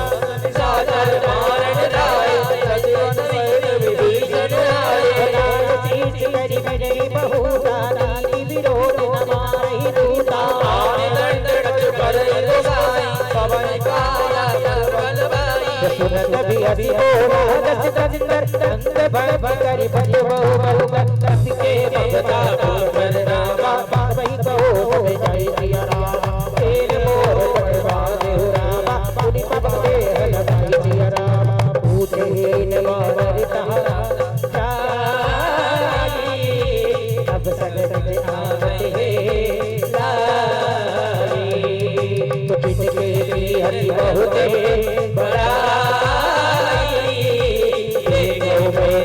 सागर मारण राय, सजन वीर विभीषण आए। शीश करि विजय बहुता, नीति विरोध न मारहि दूता। आन दंड कछु करई गोसाई, पवन काया बल बाई। सुनत भी अभी बोला दस दंदर, दंद भग करि भज बहु बहु बंदस के भगता पुर रामा। वही कहो होवे जय सिया रामा, तेल मोर पटवा देहु रामा। पुनि पग देह लगाई सिया रामा, पूछे न मार तहरा जाई। अब सगत आवत है लाई, कुछ के भी हरि बहुत बड़ाई। देखो मैं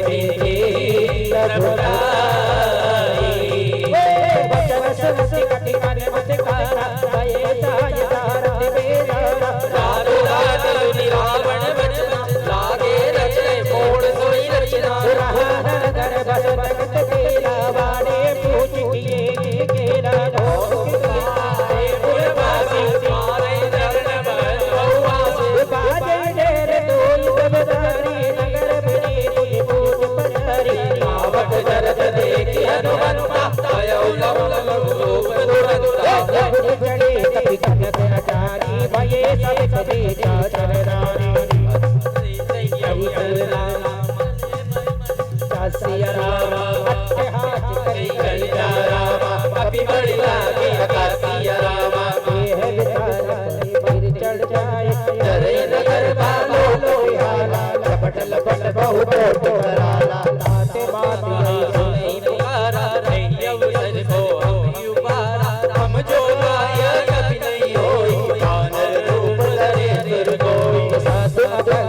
जब चढ़े कभी कनक नचारी भये सब कभी चाचर रानी हरि राम सिया राम अट्टहास करी करी जा रामा पापी बड़ी लागे सिया रामा ये है विचार पर चढ़ जाए डरे नगर बालो लोहारा लपट लपट बहु कोट कराला लाते बात नहीं पुकारा नहीं अवसर को हम उबारा हम जो आया कभी नहीं होई वानर रूप धरे दुर्गोई सास अभ्या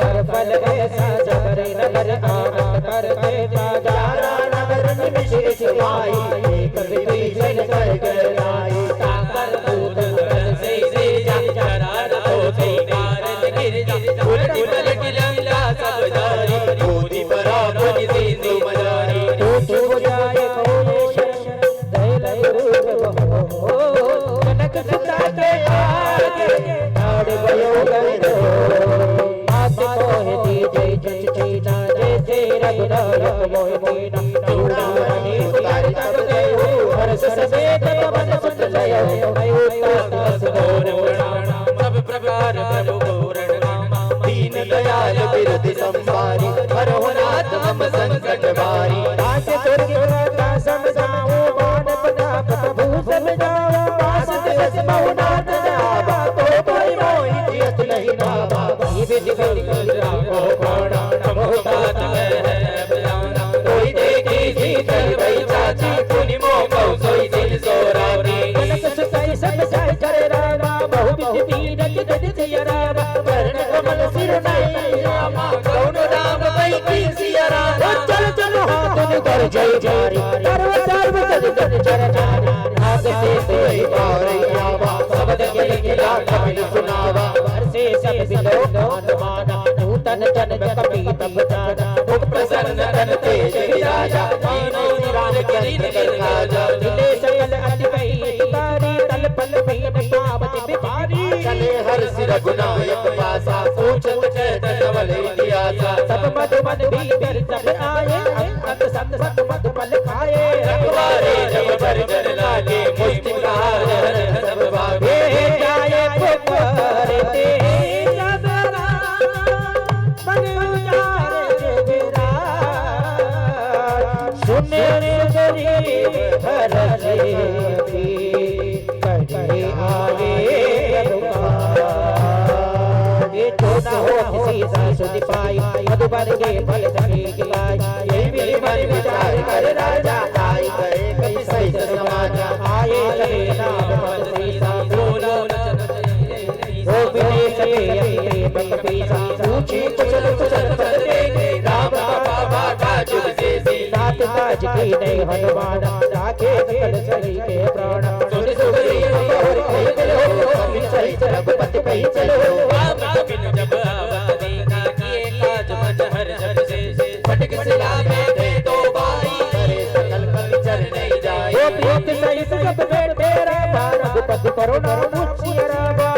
कर बल ऐसा जबर नगर आना करते जारा नगर निमिष सिवाई एक विधि जन कर गलाई ताकर दूत बल से जरा तो से कारल गिर जा उलटी पलटी लंका सब जारी मोदी बराबर सिंधु मजारी टूट हो जाए दैल रूप हो कनक सुता के आगे आड़ गयो गयो हाथ को है दी जय जय चीना जैसे रघुनायक मोहि मीना चूड़ामणि उतार तब देहु हर्ष समेत मन सुत लयो अयुतास गौर प्रणाम सब प्रकार प्रभु गौरण नाम दीन दयाल बिरधि संभारी हरो नाथ हम संकट भारी आके स्वर्ग का समझाओ मान प्रताप प्रभु समझाओ पास दिवस बहुनाथ जावा तो कोई मोहि जियत नहीं नावा ये विधि गति रामो प्राणा नमो तात है बयाना कोई देखी जीतल भई चाची पुनि मोह सोई दिल सोराती कनक सुताई सब जाय करे रामा बहु विधि दीन जगत सिया रामा वर्ण कमल सिर नहीं रामा कौन राम भई की सिया रामा चल चल हाथ कर जय जारी सर्व सर्व सद कर चरणारी आगे से बारैयावा शब्द के खिला कवि सुनावा से सब बिलोक माना नूतन जन्म कपि तब जाना प्रसन्न तन तेज विराजा तीनों निराल गिरिन गिरराजा दिले सकल अति भई तुकारी तल पल भीन पावत बिहारी चले हर सिर गुनायक पासा पूछत चैतन वल इतिहासा सब मधु मद भीतर सब आए अंत सत सत मधु पल खाए रखवारे जब बरगर लागे मुस्तिकार हर सब भागे हे जाए पुकारते सबरा मन उजारे विराज सुने गरीब हर से कहीं आगे ये तो ना हो किसी सासुद पाई मधुबन के फल धनी गिलाई ये मेरी मन विचार कर राजा आई गए कई सहित समाजा आए चले नाम पद सीसा बोलो ओ विदेश के अपने बक पीसा ऊंची कुचल कुचल पद दे राम बाबा का जुग से नाथ ताज की नहीं हनुमान राखे सकल सही के प्राण सुन सुगरी और कहीं चलो कभी सही रघुपति कहीं चलो राम कबिन जब आवाज़ी का किए काज मन हर जग से फटक सिला में दे दो बाई करे सकल कभी चल नहीं जाए ओ प्रीत सही सब बैठे रामा रघुपति करो ना मुझे रामा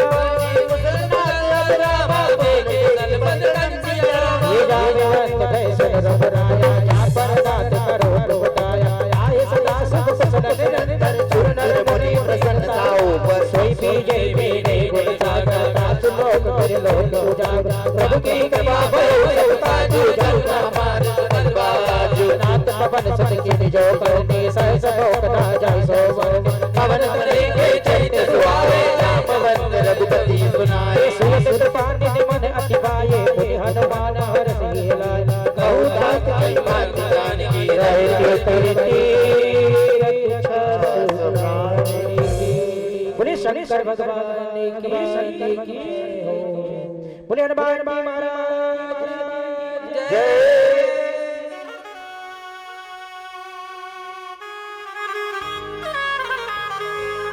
ये जाने वक्त फैसल रघुराया यहाँ पर दात करो लुटाया आए सदा सुख कुशल निरंतर सुर नर मुनि प्रसन्नताओं पर सोई पीजे मेरे गुण सागर नाथ लोक फिर लोक उजागर प्रभु की कृपा भयो सब ताजु जमुना मार तलवाजु नाथ पवन सुत की निजो करने सहस भोग ना जाय सो पवन तले के चैत सुहावे रामवंत रघुपति सुनाए सुत पानी मन अति पाए पुनि हनुमान हर सिला कहू तात कई बात जान की रहे के तेरी बोले शंकर भगवान की हो बोले हनुमान महाराज जय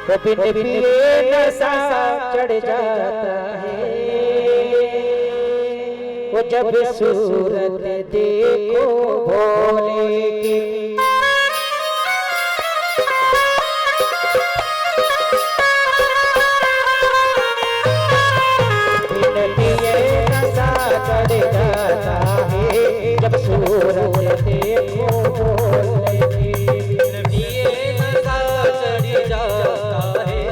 तो पिंड पिए नशा चढ़ जाता है वो जब सूरत देखो भोले की पिंड पिए नशा चढ़ जाता है जब सूरत देखो भोले की ये नशा चढ़ जाता है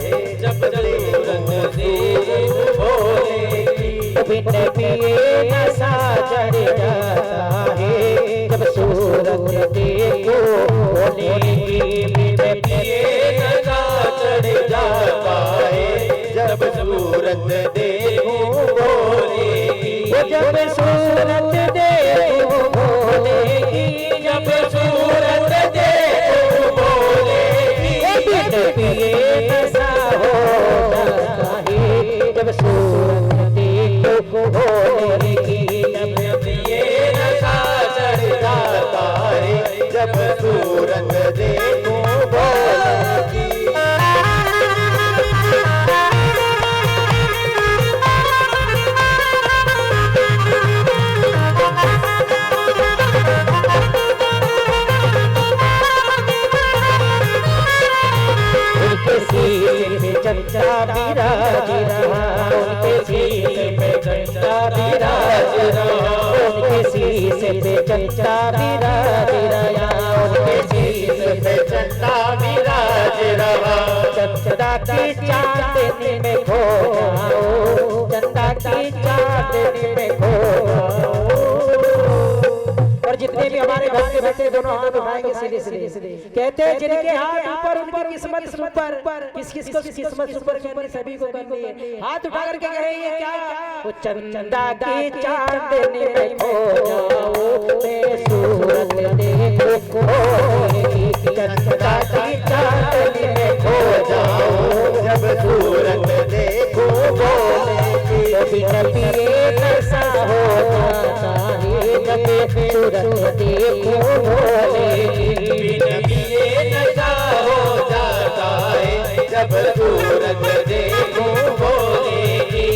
पे चंदा विराज रहा, उनके शीश पे चंदा विराज रहा। चंदा की चांदनी में खो जाओ, चंदा की चांदनी में खो जाओ। और जितने भी हमारे घर के बच्चे दोनों हाथ उठाएंगे सीधे सीधे, कहते हैं जिनके हाथ ऊपर उनकी किस्मत सुपर, किस किस को किस्मत सुपर करनी सभी को करनी है। हाथ उठा करके कहेंगे क्या, वो चंदा की चांदनी में खो जाओ, मेरे सूरत देखो खोएगी। चंदा की चांदनी में खो जाओ, जब सूरत देखो बोलेगी। कभी कभी ऐसा हो जाता है, जब सूरत देखो बोलेगी। कभी ये नशा हो जाता है, जब सूरत देखो बोलेगी।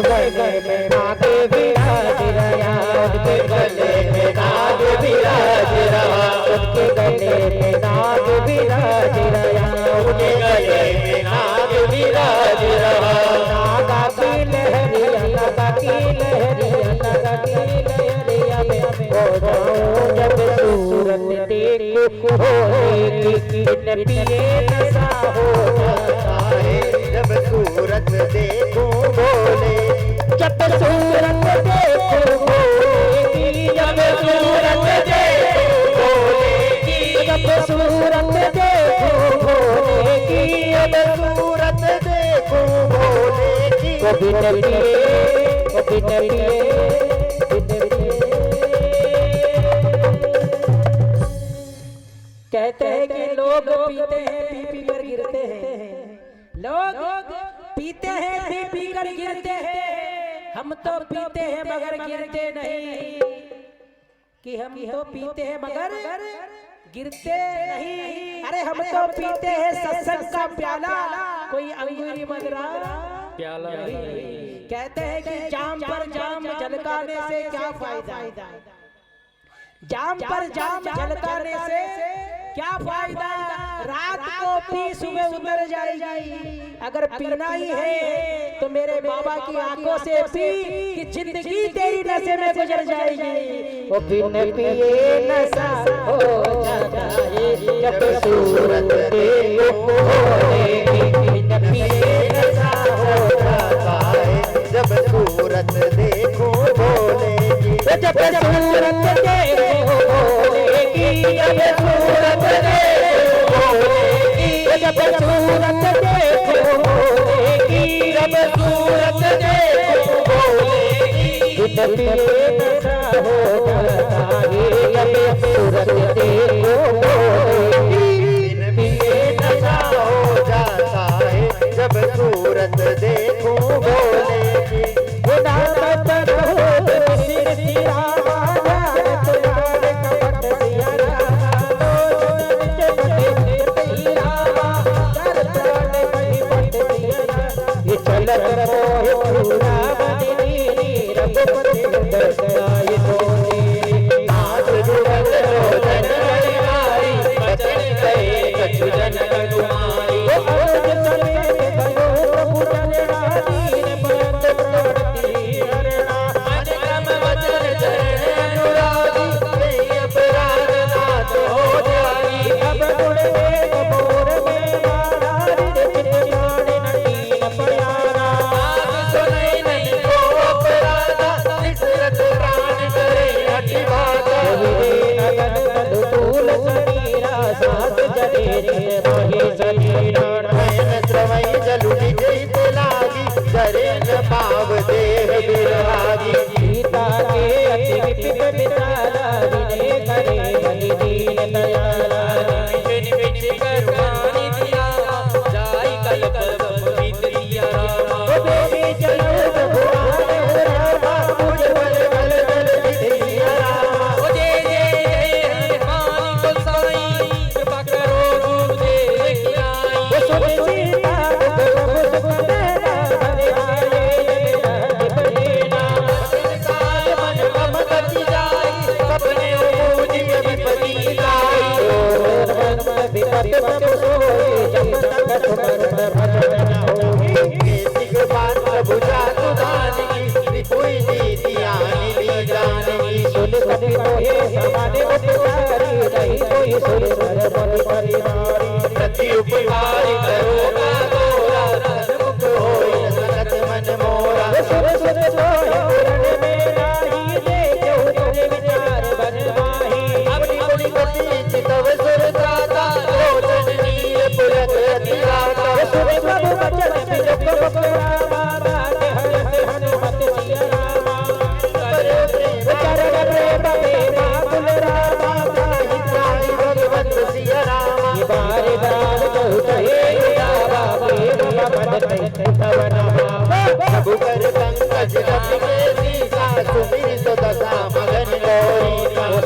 गले में नाग विराज रहा, उनके गले में नाग विराज रहा, उनके गले में नाग विराज रहा, उनके गले में नाग विराज रहा। नागा की लहरिया, नागा की लहरिया, नागा की लहरिया में हो जाऊं, जब सूरत देखो खोएगी। बिन पिए नशा हो जाता है, जब सूरत देखो बोले। जब सूरत देखो बोलेगी, जब सूरत देखो बोलेगी, जब सूरत देखो बोलेगी, जब सूरत देखो बोलेगी। कभी न पिए, कभी न पिए। कहते हैं कि लोग पीते हैं, पी पी कर गिरते हैं। लोग पीते हैं, पी पी कर गिरते हैं। हम तो पीते हैं मगर गिरते नहीं, कि हम तो पीते हैं मगर गिरते नहीं। अरे हम तो पीते हैं सत्संग का प्याला, कोई अंगूरी मदरा प्याला नहीं। कहते हैं कि जाम पर जाम झलकाने से क्या फायदा, जाम पर जाम झलकाने से क्या फायदा। रात को पी सुबह उतर जाएगी। अगर पीना ही है तो मेरे बाबा की आंखों से पी, कि जिंदगी तेरी नशे में गुजर जाएगी। वो बिन पिए नशा हो जाता है, जब सूरत देखो बोलेगी। बिन पिए नशा हो जाता है, जब सूरत देखो बोलेगी। जब सूरत देखो बोलेगी, जब सूरत देखो बोलेगी, जब सूरत देखो बोलेगी, जब सूरत देखो बोलेगी। बिन पिए नशा हो जाता है, जब सूरत देखो बोलेगी। बिन पिए नशा हो जाता है, जब सूरत देखो बोलेगी। पाव देह विरागी सीता के अति विपिन विचारा विनय करे बलि दीन दयाला बिन बिन करुणानि दिया जाय कल्प बीत दिया रामा ओ बेबी चलो सुर सुर सोहे पुरन में नाही देखो तुझे विचार बनवाही अपनी मुनि कपीच तव सुर दाता लोचन नील पुलक अति राता सुर प्रभु बचन बिलक बकरामा के हनुमत सिया रामा चरण प्रेम देवा कुल रामा त्राहि त्राहि भगवत सिया रामा बार बार बहुत हे रामा प्रेम बदते तव नामा प्रभु कर पंकज रवि के सीसा सुमिर तो दशा मगन गौरी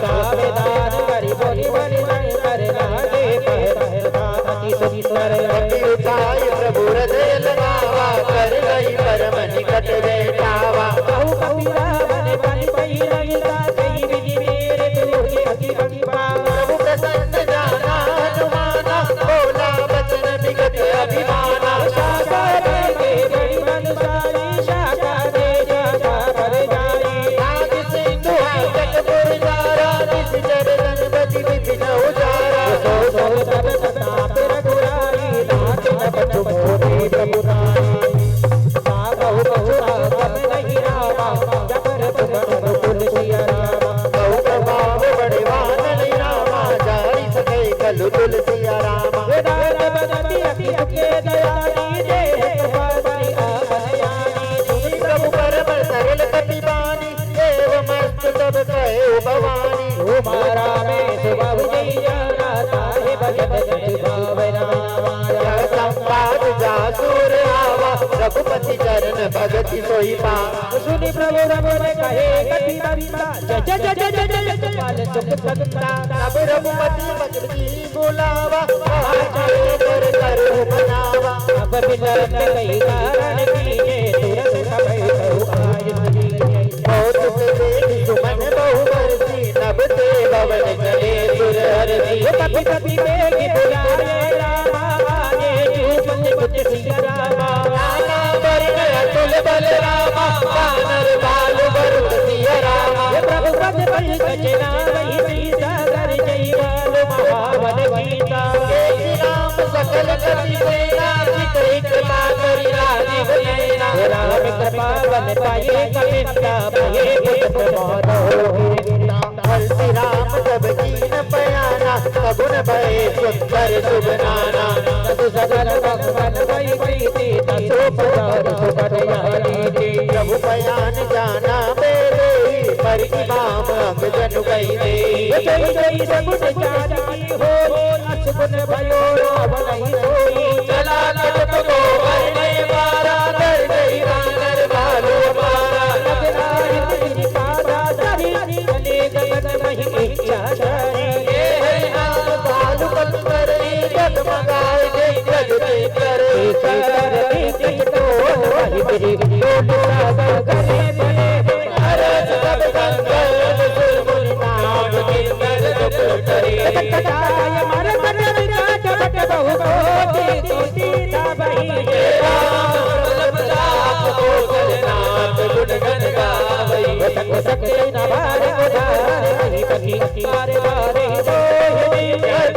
सावेदान करि बोली बोली मन कर लागे कहता अति सुंदर अति उठाई प्रभु हृदय लगावा कर गई परम निकट बैठावा कहू कबीरा बन बन पई रंगा कई विधि मेरे तुझे अति बड़ी पावा प्रभु प्रसन्न जाना हनुमाना बोला वचन विगत अभिमाना शाखा दे बड़ी मनसारी शाखा दे जाता कर जाई नाग सिंधु जग पुरजारा निज चरण बदि विपिन उजारा सो सो सब सताप रघुराई नाथ न बचु मोरे प्रभुराई सागौ बहुरा सब नहीं रामा जबर तुम कुल सिया रामा बहु प्रभाव बड़वान नहीं रामा जारी सके कलु तुलसिया रामा वेदांत बदति अति के दयानी दे कृपावरी आभयानी सुनि प्रभु परम सरल कपि बानी देव मस्त तब कहे भवानी तुम्हारा में सुबह जैया राता है भजन जय भावना यह संवाद जासुर आवा रघुपति चरण भगति सोई पा सुनि प्रभु रघु ने कहे कति बंदा जय जय जय जय जय जय काल सुख संता तब रघुपति बचती बुलावा चले कर करू बनावा अब बिलर कई कारण कीजे तुरंत समय कहु आयु लीजे बहुत से देख सुमन बहु बरसी नभ ते भवन चले सुर हरसी कभी कभी बेगी बुलाए रामा आगे चूप कुछ सिया रामा नाना वर्ण अतुल बल रामा वानर बाल बरुद सिया रामा प्रभु पद पर सजना वही सीता कर जय बाल महावन गीता केति राम सकल कपि सेना चित कृपा करि राजीव नैना राम कृपा बल पाए कपिता भये पुत प्रमोद हल्ति राम जब कीन पयाना सगुन भय सुंदर शुभ नाना तु सकल भगवन वही प्रीति तसो पदार सुपद यानी प्रभु पयान जाना मेरे पर इमाम अंग जनु गई दे जय जय सगुन जानी हो असगुन भयो रावण ही सोई चला लटक को वरने मारा डर गई वानर भालू मारा लगनाई तेरी पादा धरी चले गगन मही इच्छा धरी ये है नाम भालू कल करे जगमगाए जग ते करे कर दी तो वही मेरी डोला करे बने अरज सब कंगन सुरमुनि नाम किन्नर दुख करे कटाय मर कर विराट भट बहु कोटि कोटि दाबही राम प्रताप को जगन्नाथ गुण गण गावई सक सकते न भार उधार नहीं कभी बारे बारे सोहि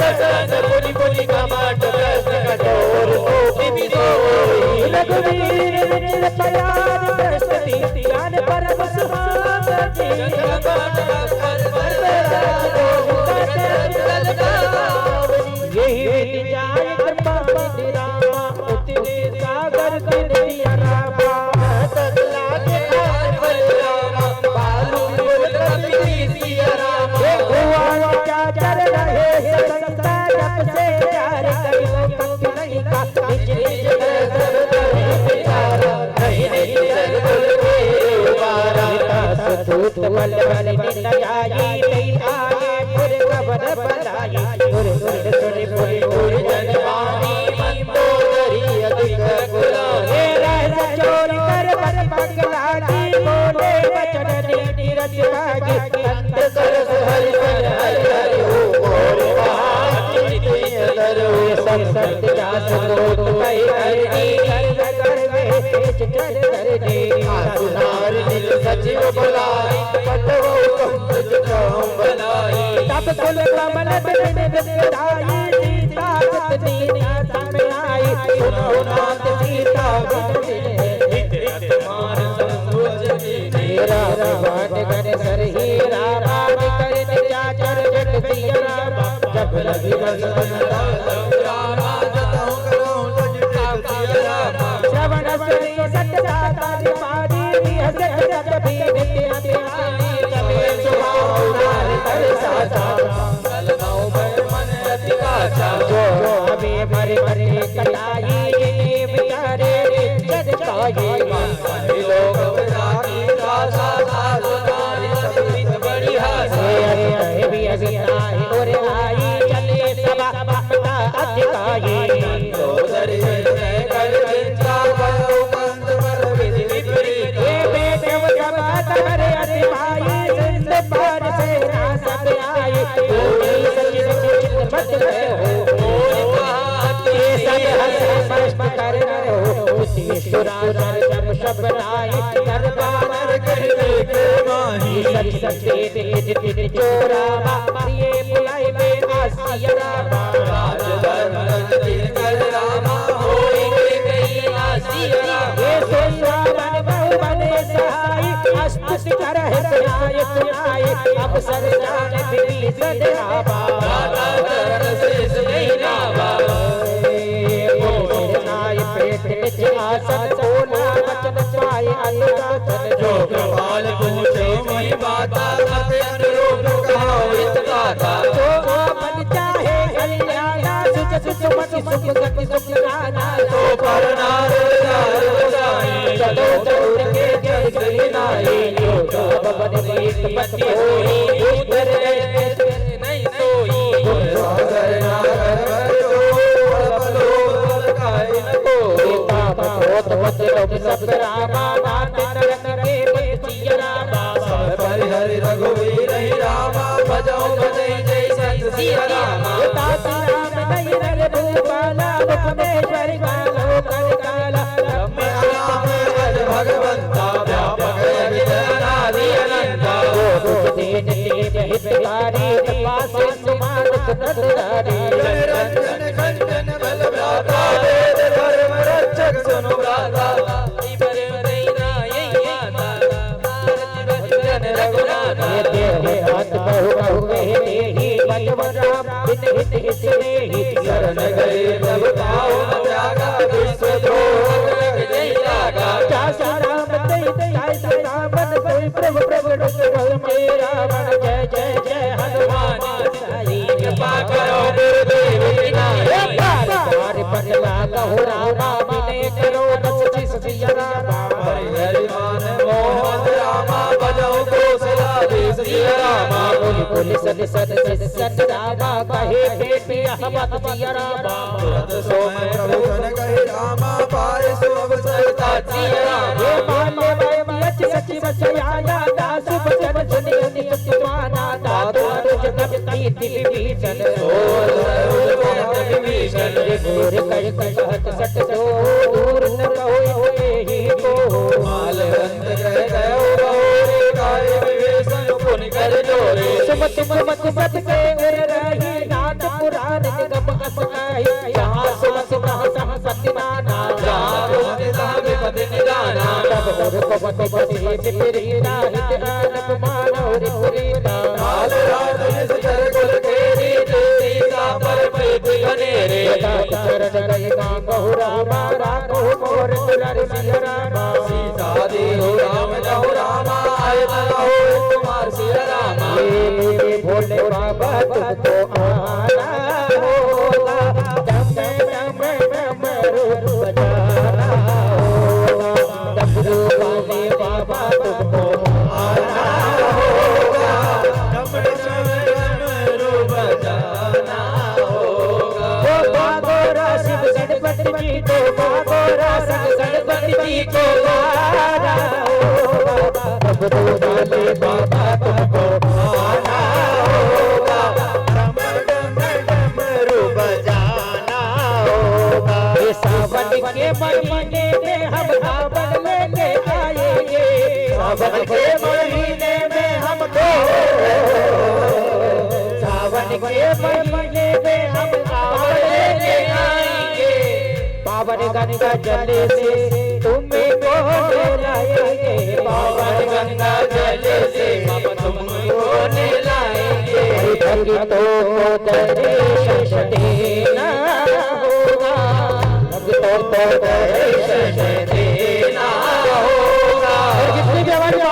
दसन पुनि पुनि कमाट प्रश्न कठोर सोपि बिदोई रघुवीर विचर पयान प्रस्तुति ज्ञान परम सुहागति यही रीति जाय कृपा निधि रामा उतरे सागर कर दिया रामा सगला के खान बल रामा बालू बोल कपि सिया रामा भगवान क्या चल रहे संता जप से प्यार करो कंक नहीं का निज निज सब करे विचारा नहीं नहीं चल बोल के उबारा सतूत बल बल निलयाई नहीं आगे पुर कबर बलाई पुर पुर सुनि पुर पुर जनवानी मंदोदरी अधिक गुलाम रह चोरी कर बन पगलाटी बोले वचन नीरज रागी अंत सरस हरि बल हरि हरि हो मोर महाति दरो सब संत जास को कई करनी कर करनी सुनार नील सचिव बुलाई पटवो पंकज काम बनाई तब कुल कमल बिन विदाई सीता कितनी नाथ में आई सुनो नाथ सीता बिन मान रावण गण सरही रामा कर निचाचर जग सिया रामा जब लगी बसन रामा जताऊं कराऊं लज टेक सिया रामा श्रवण सुनी सत्ता तारी मारी हस जग भी नित्य ध्यानी कबे सुभाव नार कर साचा कलनाओ पर मन अति काचा जो अबे मरे मरे कलाई ये बिचारे जग काये सभी लोग जाति दासा साधु नारी सभी बड़ी हासा भी अगनाई और आई चले सबा अपना अधिकाये तो दरिये कर चिंता करो कंद पर विधि विपरीत ये बेटे सबा तमरे अधिभाई सिंध पार से ना सब आए कोई सचिव चित मत हो ये सब हंस स्पष्ट कर हो उसी सुरासर जब सब आए दरबार कहते के माही सच सचे जित चोरा ये बुलाई में आसिया रामा राज धर्म दिन कर रामा होई गई आसिया ये सोयावन बहुवन सहाय अस्तुति करह सुनाए अब सर जान विभीषण रामा राधा चरण शेष नहीं नावा पेट निज आसन बोला वचन पाए अनुशासन जो कृपाल पूछे मई बाता कथे अनुरूप कहो इत गाथा जो आपन चाहे कल्याणा सुच सुमति सुख गति सुख राना तो पर नार नार जाई चलो चौर के जय जय नाई जो भवन एक पति होई उधर नहीं सोई सागर नागर जो बलो काई न को बहुत मत लोग सब रामा नाथ नरक के बचिया रामा हरि हरि रघुवीर ही रामा भजो भजई जय संत सिया रामा ताता राम नहीं रग भूपाला मुखमेश्वर कालो कर काला मैं राम अज भगवंता व्यापक अनादि अनंता दीन दीन हितकारी पास सुमान सुतदारी रंजन खंजन बल व्याता वेद धर्म रक्षक सुनु गाथा पर देना यही माता भारत भजन रघुनाथा देहे हाथ बहु बहु कहे ही बलवराम हित हित हित ही शरण गए तब पाओ न त्यागा विश्व द्रोह जय रागा जासा राम दई दई रावण दई प्रभु प्रभु डुल मेरा रावण जय जय जय हनुमान साई कृपा करो गुरुदेव विनायक पार पगला कहो रामा विनय करो दस सिया रामा हरि हरि मान मोहन रामा बजाओ कौशलाधीश सिया रामा बोली सद सद सद रामा कहे बेटी अहमद सिया रामा तुरंत सोम प्रभु सन कहे रामा पाए सो अवसर सिया रामा ये मान्य वय मच सचि बचयाया दास बचन सुनि सुनि सुमाना दातो अनुज तब कीर्ति विभीषण विभीषण गोर कर कहत सट दो दूर न कहो ही को मालवंत कह गयो बहुरे गाय विभीषण पुन कर जोरे सुमति सुमति सत के उर रही नाथ पुराण निगम असगाई यहाँ सुमति तहाँ तहाँ सत्यनाना विपति निदाना तब उर पवति पति विपरीता हित आनक मानव पुरीता काल रात निज जर कुल केरी सीता पर प्रीति घनेरे चरण गई मां बहु रामा राघो मोर दुलार सिया रामा सीता देहु राम जहु रामा आय तलहु कुमार सिया रामा ये भोले बाबा तुमको आना होगा दम दम दम रूप बजाना होगा डमरू वाले बाबा तुमको आना होगा डम रूप बजाना होगा वो बागोरा शिव गणपति जी को बागोरा संग गणपति जी को गाना होगा डमरू वाले बाबा तुमको आना होगा रूप बजाना होगा ये सावन के महीने में हम रावण लेके आएंगे सावन के महीने में हमको सावन के महीने में हम रावण लेके आएंगे पावन गंगा जल से तुम्हें को लाएंगे पावन गंगा जल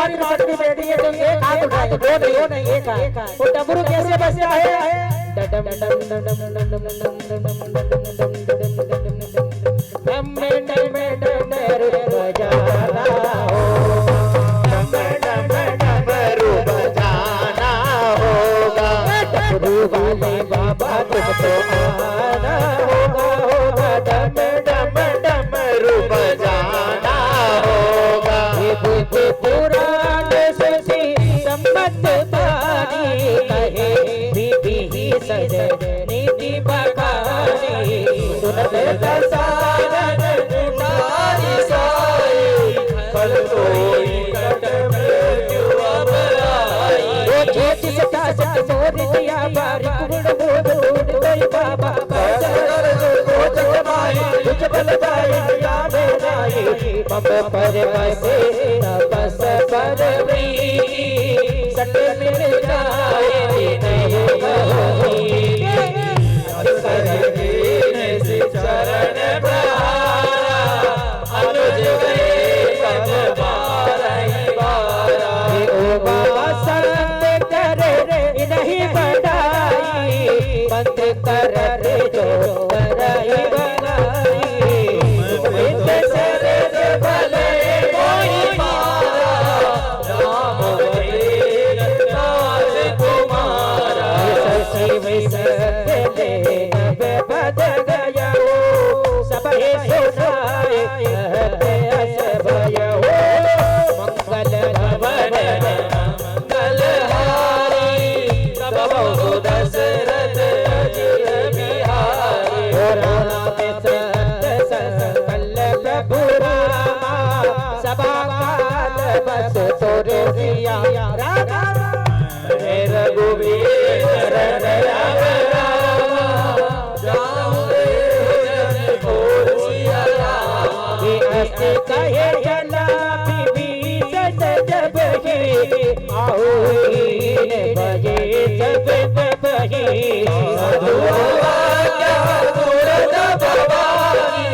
कृष्ण की बेटी है तो एक हाथ उठाए, दो नहीं एक हाथ। वो डमरू कैसे बजता है? डडम डम डम डम डम डम डम डम डम डम डमरू बजाना डमरू बजाना होगा, डमरू वाले बाबा तुमको आना होगा, डमरू बजाना होगा। पुराण सुसी संबंध बानी कहे बीबी सजनी नीति बखानी सुनत सारन उठारी साई, फल तोड़ी कट मृत्यु अब आई। वो चोट सटा सट मोर दिया बारिक गुण बोध टूट गई बाबा कोच कमाई, तुझ बल जाए याद जाए मम पर बसे तपस पर प्रीति सट मिल जाए नहीं से चरण प्रहारा, अनुज गए कब बारही बारा। ओ बाबा संत करे नहीं बढ़ाई, बंद कर रे जो कराई बनाई। भले कोई मारा, राम भले रघुनाथ कुमारा। शिव सत्य बद गया हो सबे सुनाए कहते अस भय हो। मंगल भवन मंगलहारी, कबहु दशरथ अजित बिहारी। राम सत्य संकल्प प्रभु रामा, सभा काल बस तोर दिया राम। हे रघुवीर शरण राम रामा, जाऊं रे भोर सिया रामा। ये अस्त कहे जला बीबी सज जब ही आओ ने बजे जब तब ही साधु आज्ञा तुरंत भवानी,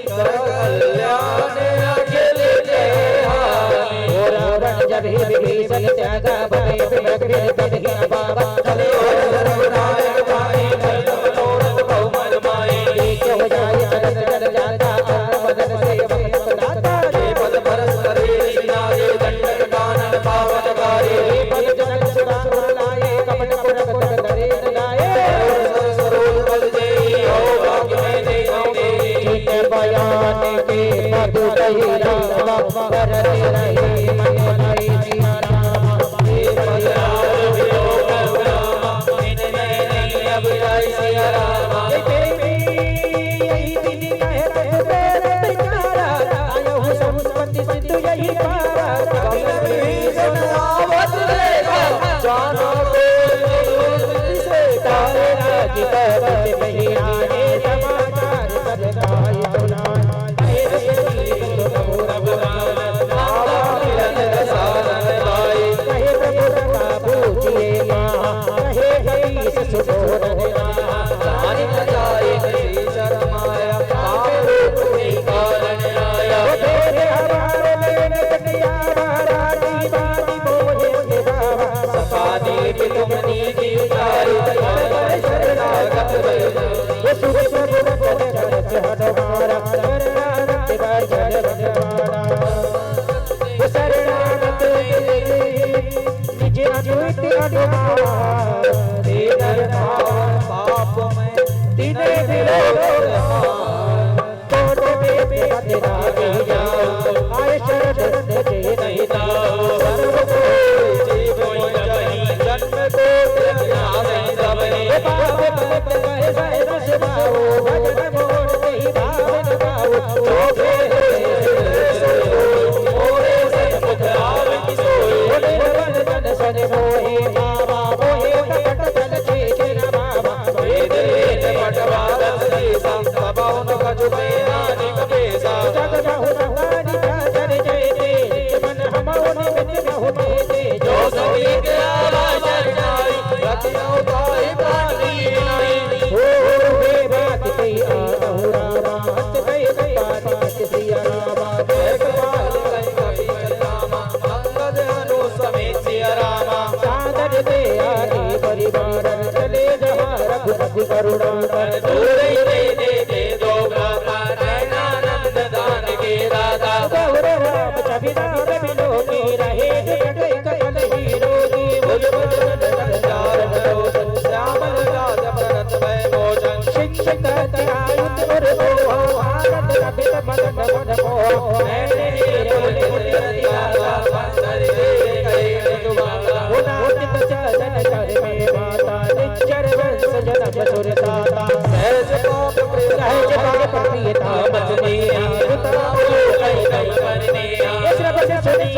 कल्याण अखिल देहानी। और रण जब ही विभीषण त्यागा भय बिमग्न तदहि बाबा चले रघुनायक भाई मनोरथ बहुमन माई। क्यों जाए जगत जन जाता बदन से भक्त दाता पद भरस करे नारे, दंडक कानन पावन गारे। पद जनक सुरा सुर लाए कपट पुरख पुरख धरे लाए। सरोज बल जय हो भाग्य में दे। चित बयान के मधु दही राम कर रही मन बनाई जिया राम। हे बलराम वियोग रामा, इन में नहीं अब जाय सिया रामा। देवी यही दिन कहे तेरे बेचारा आयो हूँ संपत्ति सिंधु यही पारा। विभीषण आवत देखा, जानो से तारे राज करत नहीं आए समाचार सरकाई सुनाए। हे देवी प्रभु भगवान आवा मिलन रसालन गाए। कहे प्रभु का पूजिए माँ, कहे हरीश सुबोधन माँ। जानि न जाए कसी शरमाया, पाप रूप में कारण आया। वो तेरे हमारे लेने कटिया महारानी बानी मोहे निभावा। सपादी की तुमनी की उतारी, पर शरणागत भय। वो सुख प्रभु रखन चरच हमारा शरणागत भजन भजवाना। वो शरणागत निज अद्वैत अनुमान, दे दरबार पाप में दिने कोट में तेरा दिया आय शरण जे नहीं ताओ। सर्व कोटि जीव मोहि जन्म कोटि नाम सबने। पाप कहे सहज सुभाओ सब सुर साता सहज पाप सहज पाप प्रियता बचने कई कई करने श्रवण सुनी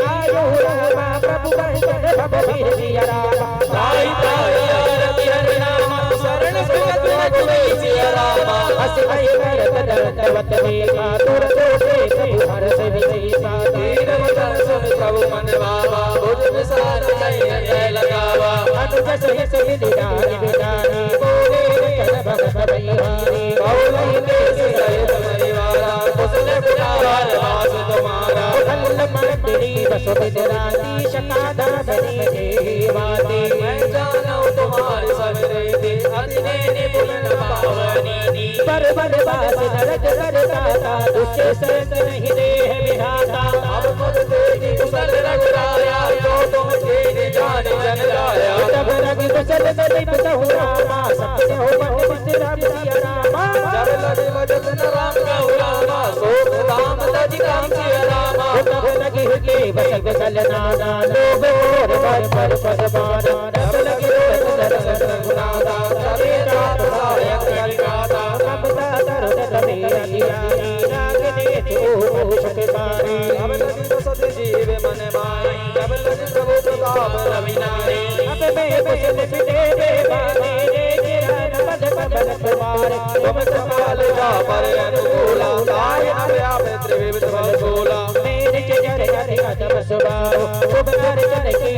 आयो रामा प्रभु वंदन भव वीर सिया रामा गाई गाई आरती हरि नाम शरण सुगत रघुवीर सिया रामा हस भय करत दंडवत देखा तुर दोषे प्रभु हर्ष विशेषा दीन वचन सुन प्रभु मन भावा बुझ विसार जय लगावा अनुज सहित विदारी विदारी बोले चल भगत बलिहारी बहुलई देश सहित परिवारा कुशल पुरार वास तुम्हारा फल मंदिरी बसुविद राती शकाधा बनी देवाती मैं जानू तुम्हारे सगरे दे अतिने निपुण पावनी पर बनवास नरक करता दुष्ट शरण नहीं देह विधाता अब पद तेरी कुशल रघुराया जो तुम तेरी जान जन लाया तब रवि कुशल सदैव कहु रामा सत्य हो बंद राम सिया रामा जब लगे वजत न राम कहु रामा शोक धाम तज काम सिया रामा तब लगी के बसग सल नाना लोग और पर पद बाना तब लगी दर्शन रघुनाथा तबे रात सायक कलिकाता तब दरुद तबे अधियारी राग ने जो मुख पारी अब लगी तो सद जीव मन माई अब लगी प्रभु प्रताप रविनारी अब मैं कुशल विदे देवाने रे चिरन पद पद कुमार तुम सकाल जा पर अनुकूला काय न व्याप त्रिविध बल बोला मेरे जर जर अदब सुभाव शुभ कर जन के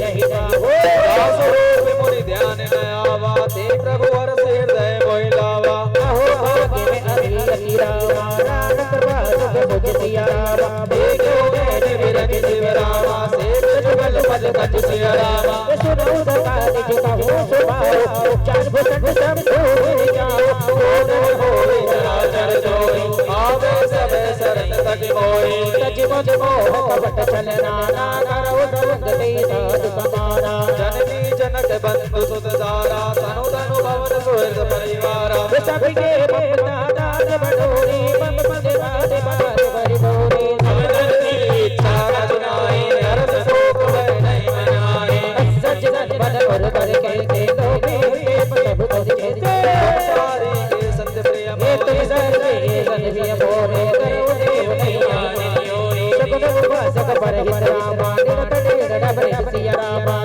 नहीं जाओ दास रूप मुनि ध्यान न आवा ते प्रभु हर से हृदय मोहि लावा हो आगे में अभी अति रामा राम कृपा सुख मुझ सिया रामा देखो मैंने विरग शिव रामा सेठ जुगल पद कच सिया रामा सुनो बता निज कहूँ सुभाओ चार भुसन सब धूल जाओ होवे चराचर जोई आवे सब शरण तक मोहि सच मुझ मोह कपट चलना ना करो रंग दे साधु समाना जननी जनक बंधु सुत सारा तनु तनु भवन सुहृद परिवारा सबके ममता दान बडोरी मम पद बाद बार बरि बोरी अवदर की इच्छा रघुनाई नरस शोक भय नहीं मनाए सज्जन बन और बर के लोभे हुए प्रभु तुझ के सारी के संत प्रिय ये तुम सर्वे सन भी मोरे करो देव नहीं सगुन उपासक पर हित रामा निरत डबर सिया रामा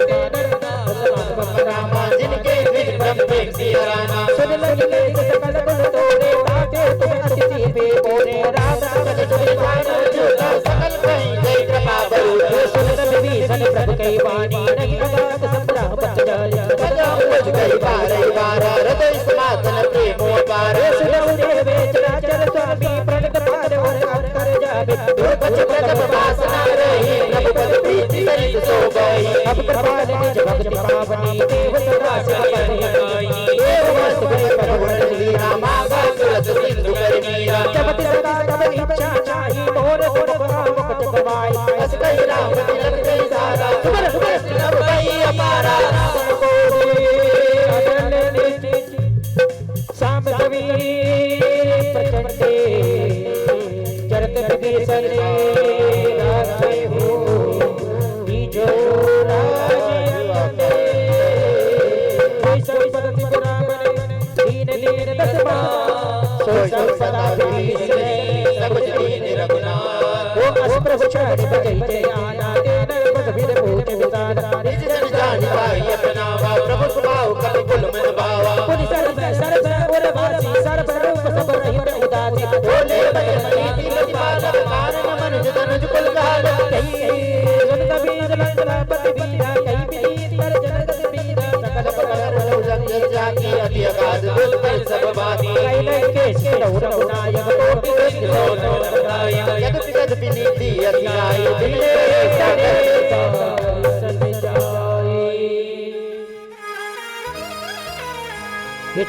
रामा जिनके विघ्न ब्रह्म सिया रामा सुन लगे सकल गुण तोरे आते तुम अतिथि पे मोरे राम सकल तुझे जान झूठा सकल कहीं जय कृपा बरु सुन विभीषण प्रभु कई वाणी नहीं अगाध संभ्रम बच जाय भजम मुझ गई बारई बारा हृदय समातन प्रेम पार सुनो देवे चराचर स्वामी प्रणत पार और अंतर जागे दुर्गत प्रगट वासना रही प्रभु पद प्रीति सरित सो गई अब कृपाल निज भक्त पावनी देव सदा सदाई देव वस्तु गई प्रभु श्री रामा तुरत सिंधु कर मीरा जपति सदा तब इच्छा चाही मोर गुण मुक्त गवाई बस कई राम तिलक कई सारा सुबर सुबर सिरप कई अपारा शाम कवि प्रचंडे चरत विभीषण राखे हो बीजो राजे कोई संपद पुराण दीन दीन दसमा सोई सदा विभीषण सब दीन रघुनाथ ओ अस प्रभु चरण बजई जय आना तेन पद फिर भूत विताना निज जन जान पाई अपनावा प्रभु स्वभाव कपि कुल मन भावा पुनि सर्व और वासी सर्व रूप सब रहित उदासी बोले बजरंगी तिलक पालक कारण मनुज तनुज कुल काल कई जन कबीर लंकापति बीरा कई बीर तर जगत बीरा सकल कर जंगल जाकी अति अगाध बुल कर सब बाती कई लंकेश रघुनायक कोटि जगत जगत विनीति अति आई दिले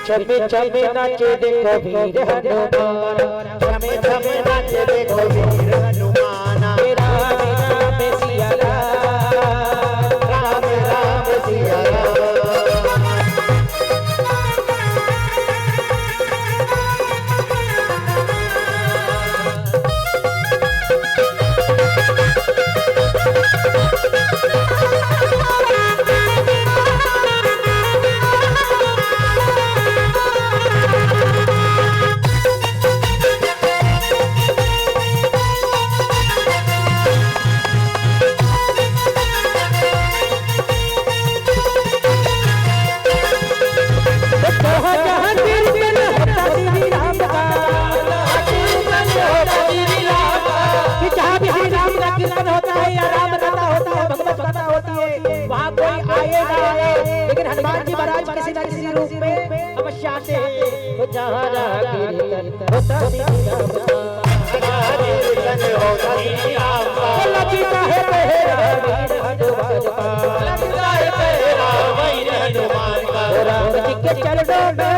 छमे छमे नाचे देखो वीर हनुमान छमे छमे नाचे देखो वीर हनुमान राम राम सिया राम राम सिया राम रूप में अवश्य आते हैं। तो जहाँ जहाँ कीर्तन होता श्री राम का, कीर्तन होता श्री राम का, लगता है पहरा वीर हनुमान का, लगता है पहरा वीर हनुमान का। राम जी के चरणों में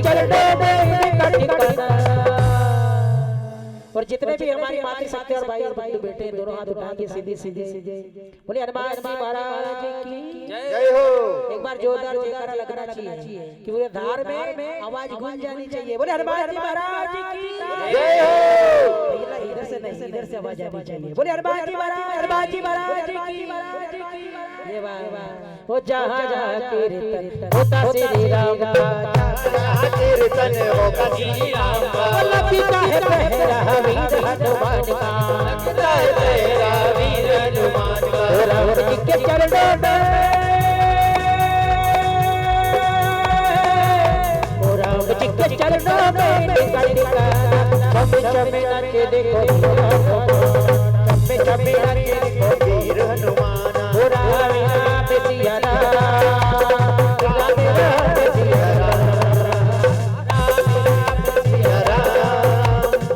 चरणों में का ठिकाना। और जितने भी हमारी माता शक्ति और भाई और बंधु बेटे दोनों हाथ उठा के सीधे सीधे बोले हनुमान जी महाराज की जय हो। एक बार जोरदार जयकारा लगना चाहिए कि पूरे धार में आवाज गूंज जानी चाहिए। बोले हनुमान जी महाराज की जय हो। इधर से नहीं इधर से आवाज आनी चाहिए। बोले हनुमान जी महाराज, हनुमान जी महाराज की। ये वाह वो जहाँ जहाँ कीर्तन होता श्री राम का, कीर्तन होगा श्री राम का, लगता है पहरा वीर हनुमान का, लगता है पहरा वीर हनुमान का। राम जी के चरणों में, राम जी के चरणों में चमे चमे नाचे देखो चमे चमे नाचे देखो वीर हनुमान। राम राम सिया राम, राम राम सिया राम, सिया राम,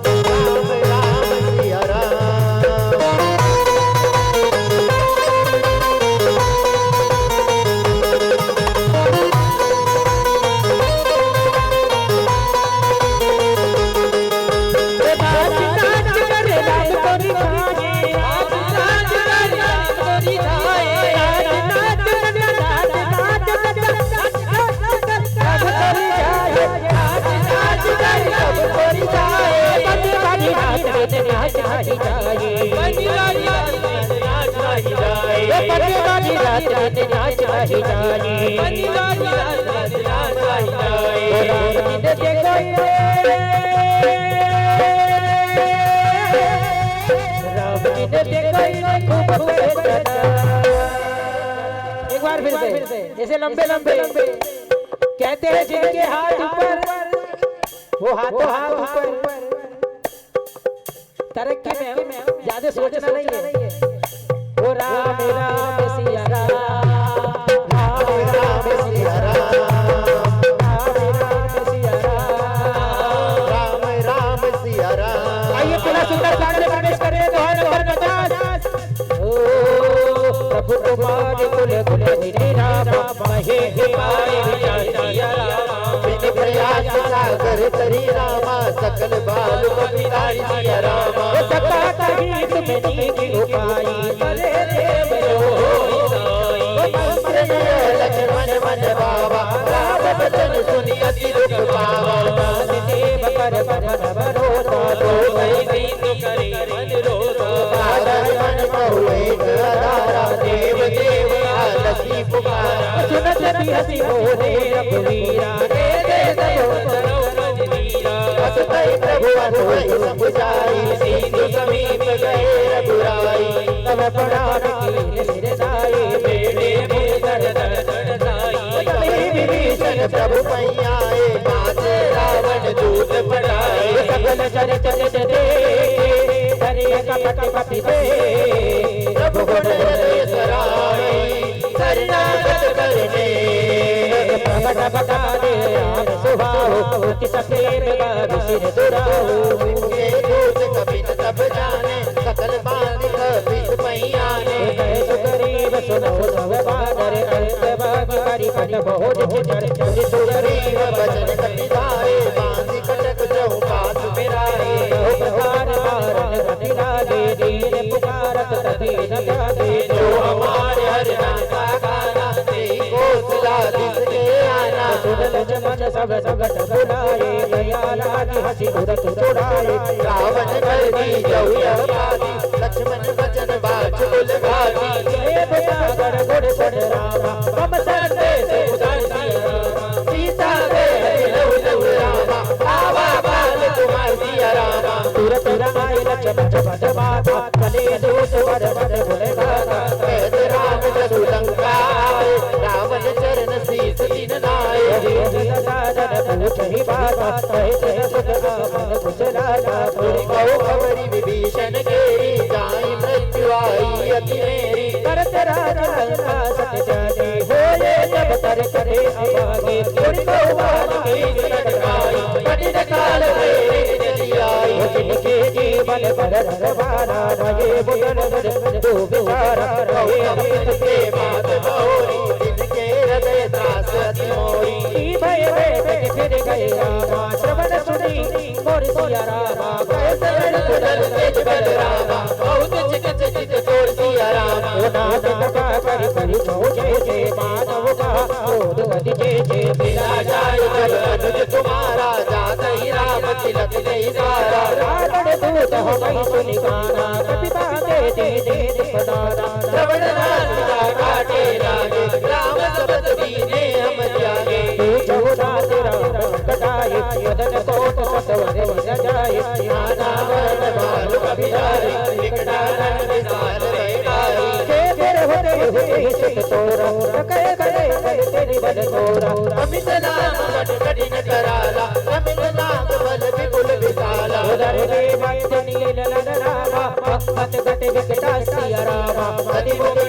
राम राम सिया राम। एक बार फिर से ऐसे लंबे लंबे कहते हैं जिनके हाथ ऊपर वो हाथों हाथ ऊपर। तरक्की में ज्यादा सोचना नहीं है। वो राम राम सिया राम, राम राम सिया राम, राम राम सिया राम, राम राम सिया राम। आइए पूरा सुंदर कांड में प्रवेश करें। दोहा नंबर 50। प्रभु कुमार कुल कुल निधि राम महे पाए विचारिया राम, बिन प्रयास सागर तरी रामा, सकल बाल बलिदारी सिया रामा। सका कहीं तुम्हें नीति उपाई करे देव लक्ष्मण मन बाबा, राम बचन सुनी अति दुख पावा। देव कर मन भरोसा दो करे मन रोसा, सागर मन बहु एक आधारा, देव देव आलसी पुकारा। सुनत भी हसी बोले रघुवीरा, दे दे दो असतई प्रभु अनुवै सब जाई, सिंधु समीप गए रघुराई। तब प्रणाम की सिर दाई, बेड़े में दर दर दर दाई। विभीषण प्रभु पैयाए, बाजे रावण दूत पड़ाए। सकल चरित दे हरि कपट पति दे, प्रभु गुण हृदय सराय, शरणागत करने। प्रकट बता दे राम सुभाओ, अति सफेद सिर दुराओ। ये दूत कभी न तब जाने, सकल बांध कभी पैयाने। सुगरीब सुनो सब बादर, अंत बाग करि पट बहुत चिचर चरि सुगरीब बचन कपिधारे, बांधि कटक जहु पास मेराए। उपकार मारन गति लागे, दीन पुकारत तभी न जागे। जो हमारे हर नाम का गाना, तेई कौशलाधीश के आना। सुनत जमन सब सगट बुलाए, दया लागी हसी तुरत छुड़ाए। रावण कर दी जहु यह बाती, लक्ष्मण बचन बाज कुल घाती। देव सागर गुण गुण रामा, मम संदेश उदार सिया रामा। सीता दे लहु लहु रामा, आवा बाल कुमार सिया रामा। तुरत रमाई लक्ष्मण पद माता, चले दूत वर वर गुण गाता। कैद राम जसु लंका आए, रावण चरण शीस दिन नाए। पूछ ही बाता, कहे सुख आमन कुछ लागा। बहु खबरी विभीषण के काल में चली आई जिनके जीवन भर रखवाला रहे बुदन बर तो बेचारा रहे अमृत के बात बहुरी जिनके हृदय त्रास अति मोरी भय भय फिर गए रामा श्रवण सुनी मोर सिया रामा शरण कुदल तेज बल रामा बहुत चिकित तोड़ सिया रामा नाथ कृपा करि छोटे मानव का क्रोध अधि जे मिला जाय जब अनुज तुम्हारा जात ही राम तिलक नहीं सारा रावण दूत हमें सुनि गाना कपि बाते दे बनाना श्रवण नाथ काटे लागे राम शब्द बीने हम त्यागे जो नाथ राम कटाए मदन कोट सतवर न जाए नाना वरण भानु अभिधारी विकटानन विशाल वैरागी के फिर होते सिख तोरा कहे करे तेरी बल तोरा अमित नाम बड़ कठिन कराला अमित नाम बल विपुल विशाला उदर देव जनी ललन रामा मत गट विकटा सिया रामा अति मुक्ति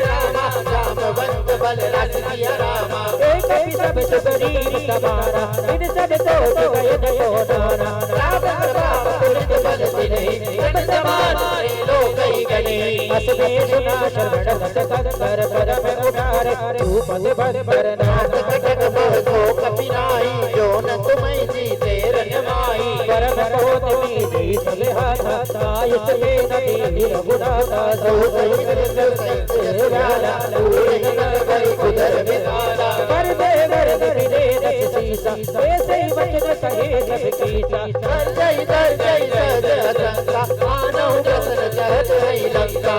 रामा जामवंत बल रस सिया रामा एक भी सब सुगरीब सवारा इन सब तो गए दयो दाना राम प्रभाव तुलित बल सिने जन समान लोक ही गणे असबे सुना शरण गत कर परम उदार तू पद भर नाथ नाथ कटक बहतो कपिनाई जो न तुम्हें जीते रनमाई परम कोत मी चले हाथ ताय से नदी रघुनाथा सो सहित सहित व्याला पूरे नगर करी कुदर विशाला कर दे दे दस सीसा ऐसे ही वचन कहे सब कीसा जय सज असंका मानव प्रसन्न सहज है लंका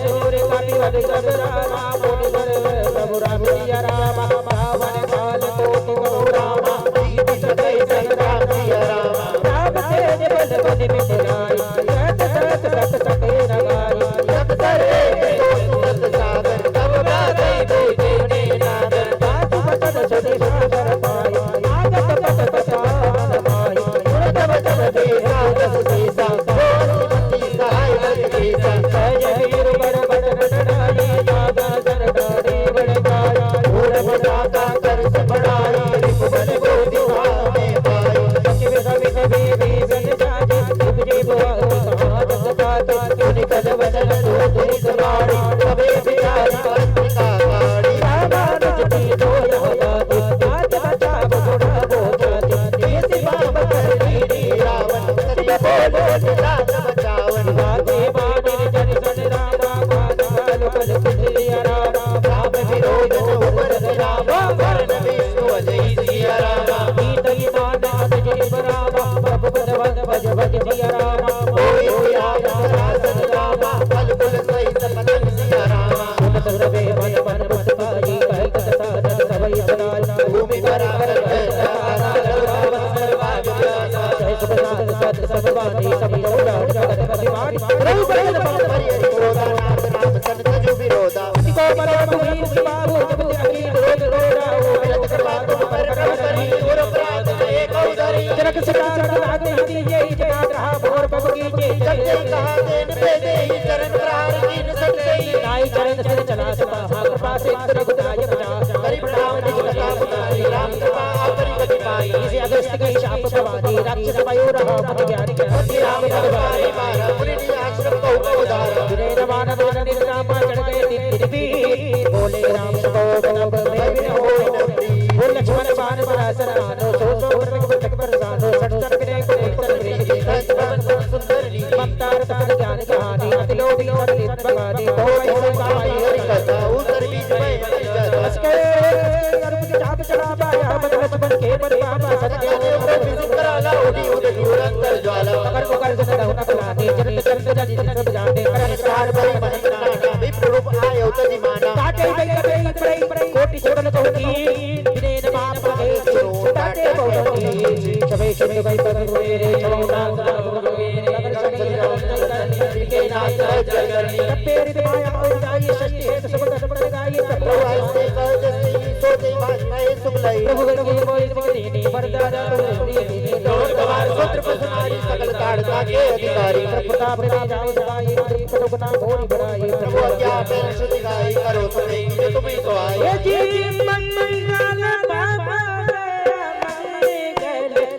सूर्य काटी वद सब रामा मुनि वर प्रभु राम सिया रामा पावन काल कोटि गौरामा दीप सजय संग्राम सिया रामा राम तेज बल बन मिटाई सत सत सत सते लगाई सब करे तो सुरत सागर तब गाते दूजे ने नादर बात बचन सुनि सागर पाई आगत पद बचान पाई सुरत वचन देहा दस सीसा गोस्मती सहाय बल केसा जय वीर बर बड़ बड़ाई जागा सरकारे बड़ाई पूरब दाता कर बढ़ाई रिपुबल को दिखावे पाई सचिव सवि सभी भी बन जाए उपजे बुआ साथ सताता निकल वचन तो तुनि समारी कबे बिचारी पत्रिका गाड़ी रामानुज की दो यादाती बात बचा बुढ़ा बोझाती इसी बाब कर लीनी रावण करिय बोलो रात बचावन वागे बाणिर जन सन रामा मान काल कल कुलिया रामा राम विरोध उपर रामा वरण विष्णु अजय सिया रामा गीत मान अज रामा प्रभु पद भज भज सिया रामा कोई आया रासन रामा फल फूल सहित पतंग सिया रामा सुनत रवे मन मन मुस्काई कह कथा रस सवै सदाई भूमि पर आकर जय सुबनाथ सत सबवानी सब गौरा जगत प्रतिवानी रघु बरन हरि क्रोधा नाथ नाम संत जो विरोधा को बलो तुही बाबू जब अकील रोज रोड़ा मिलत कृपा तुम पर प्रभु करी गुरु प्रात एक उदरी जनक सितार नाथ हिंदी ये जगा रहा भोर पब की जे जब से कहा देन पे दे चरण प्रहार कीन सत से नाई चरण से चला सका कृपा से रघुदाय बजा करी प्रणाम निज कथा पुतारी राम कृपा आपरी गति पाई इसे अगस्त के शाप प्रवादी राक्षस मयूर मन ज्ञान श्री राम भगवान मारा मुनि आश्रम को उदारा विनय रमान दोन दिन राम चढ़ गए तिरपी बोले राम को तब मैं बिन होई बोल लक्ष्मण बाण पराशर आनो सो सो प्रतक प्रसानो सट सट विनय को एक सुंदर री ममतार तक ज्ञान कहानी अति लोभी और लित भगानी हो ऐसे आई गाई हरि कथा उतर बीच में असके अर्प जाप चढ़ा पाया बद लक्ष्मण के पर बाबा सत्य ऊपर विसिक कराला उठी उठ अंतर ज्वाला अगर को कर सकता हूं न बुलाने जन्म चंद जज सब जाने कर चार बड़ी बनी नाना विप्र रूप आयो तजी माना काटे गई पड़ई कोटि छोड़न कहती विनय न बाप के काटे बहुती सबे शुभ गई पर रे चौड़ा लगन सभी के नाथ जगरनी पेर माया और जाई षष्ठी है सब सब गाई प्रभु ऐसे कह जैसे सोते भाषाएं सुमलाई प्रभु के बोल दीनी वरदान दीनी दौड़ गवार सूत्र प्रसनारी सकल ताड़का के अधिकारी प्रताप रे जाओ सगाई प्रभु गुना भोरी बढ़ाई प्रभु अज्ञात शुद्धि गाई करो तुम्हें जो तुम्हें तो आए ये जी मंगल बाबा मंगल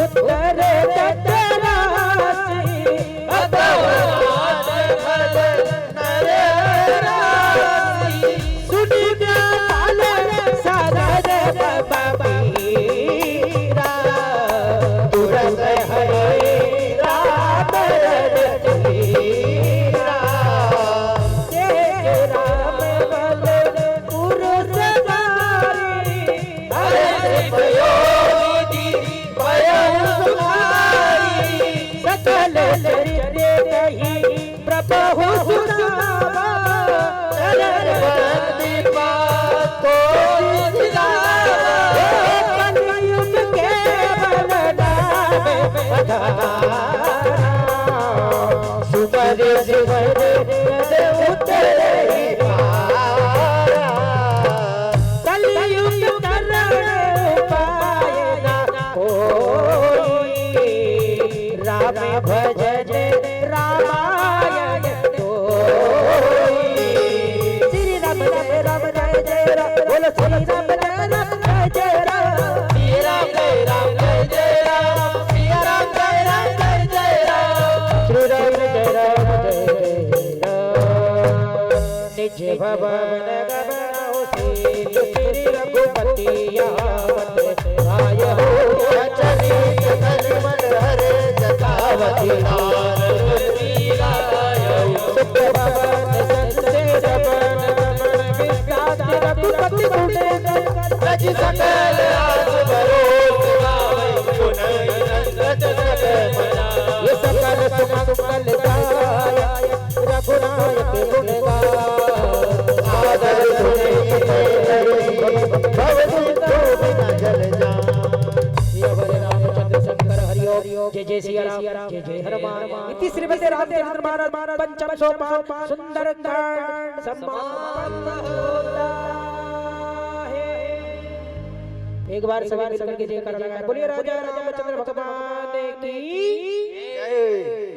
उत्तर दत्तरासी भगवान खल नर रासी सुनिया पालन सागर बबीरा तुरंत हरे राम रणधीरा जय राम बल पुरुष नारी योगी भयं सुखारी सकल चरित्र कही प्रभु सुनावा चरण वंदे पाको कलयुग के बलदान सुपर सुपर उतरे कलयुग करण उपाय ना कोई राम भजन रामायण कोई श्री राम राम राम जय जय राम बोलो श्री राम राम राम जय राम श्री राम जय राम जय जय राम श्री राम जय राम जय जय राम श्री राम जय राम जय जय राम निज भवन गवनौ श्री रघुपति आवत आय हो चली जगन मन हरे जटावती सुख भवन संते रमन रमन विश्रांति रघुपति गुणे रज सकल आस भरोस गावै गुणई नंदत जग मना ये सकल सुख सुकल गाय रघुराय के गुण गाय आदर सुने भव सिंधु बिना जल जा श्री हरे रामचंद्र शंकर हरि ओम जय जय श्री राम जय जय हनुमान इति श्रीमते रामचंद्र महाराज पंचम सोपान सुंदर कांड समाप्त होता है। एक बार सभी मिलकर के जयकारा लगाएं। बोलिए राजा रामचंद्र भगवान की जय।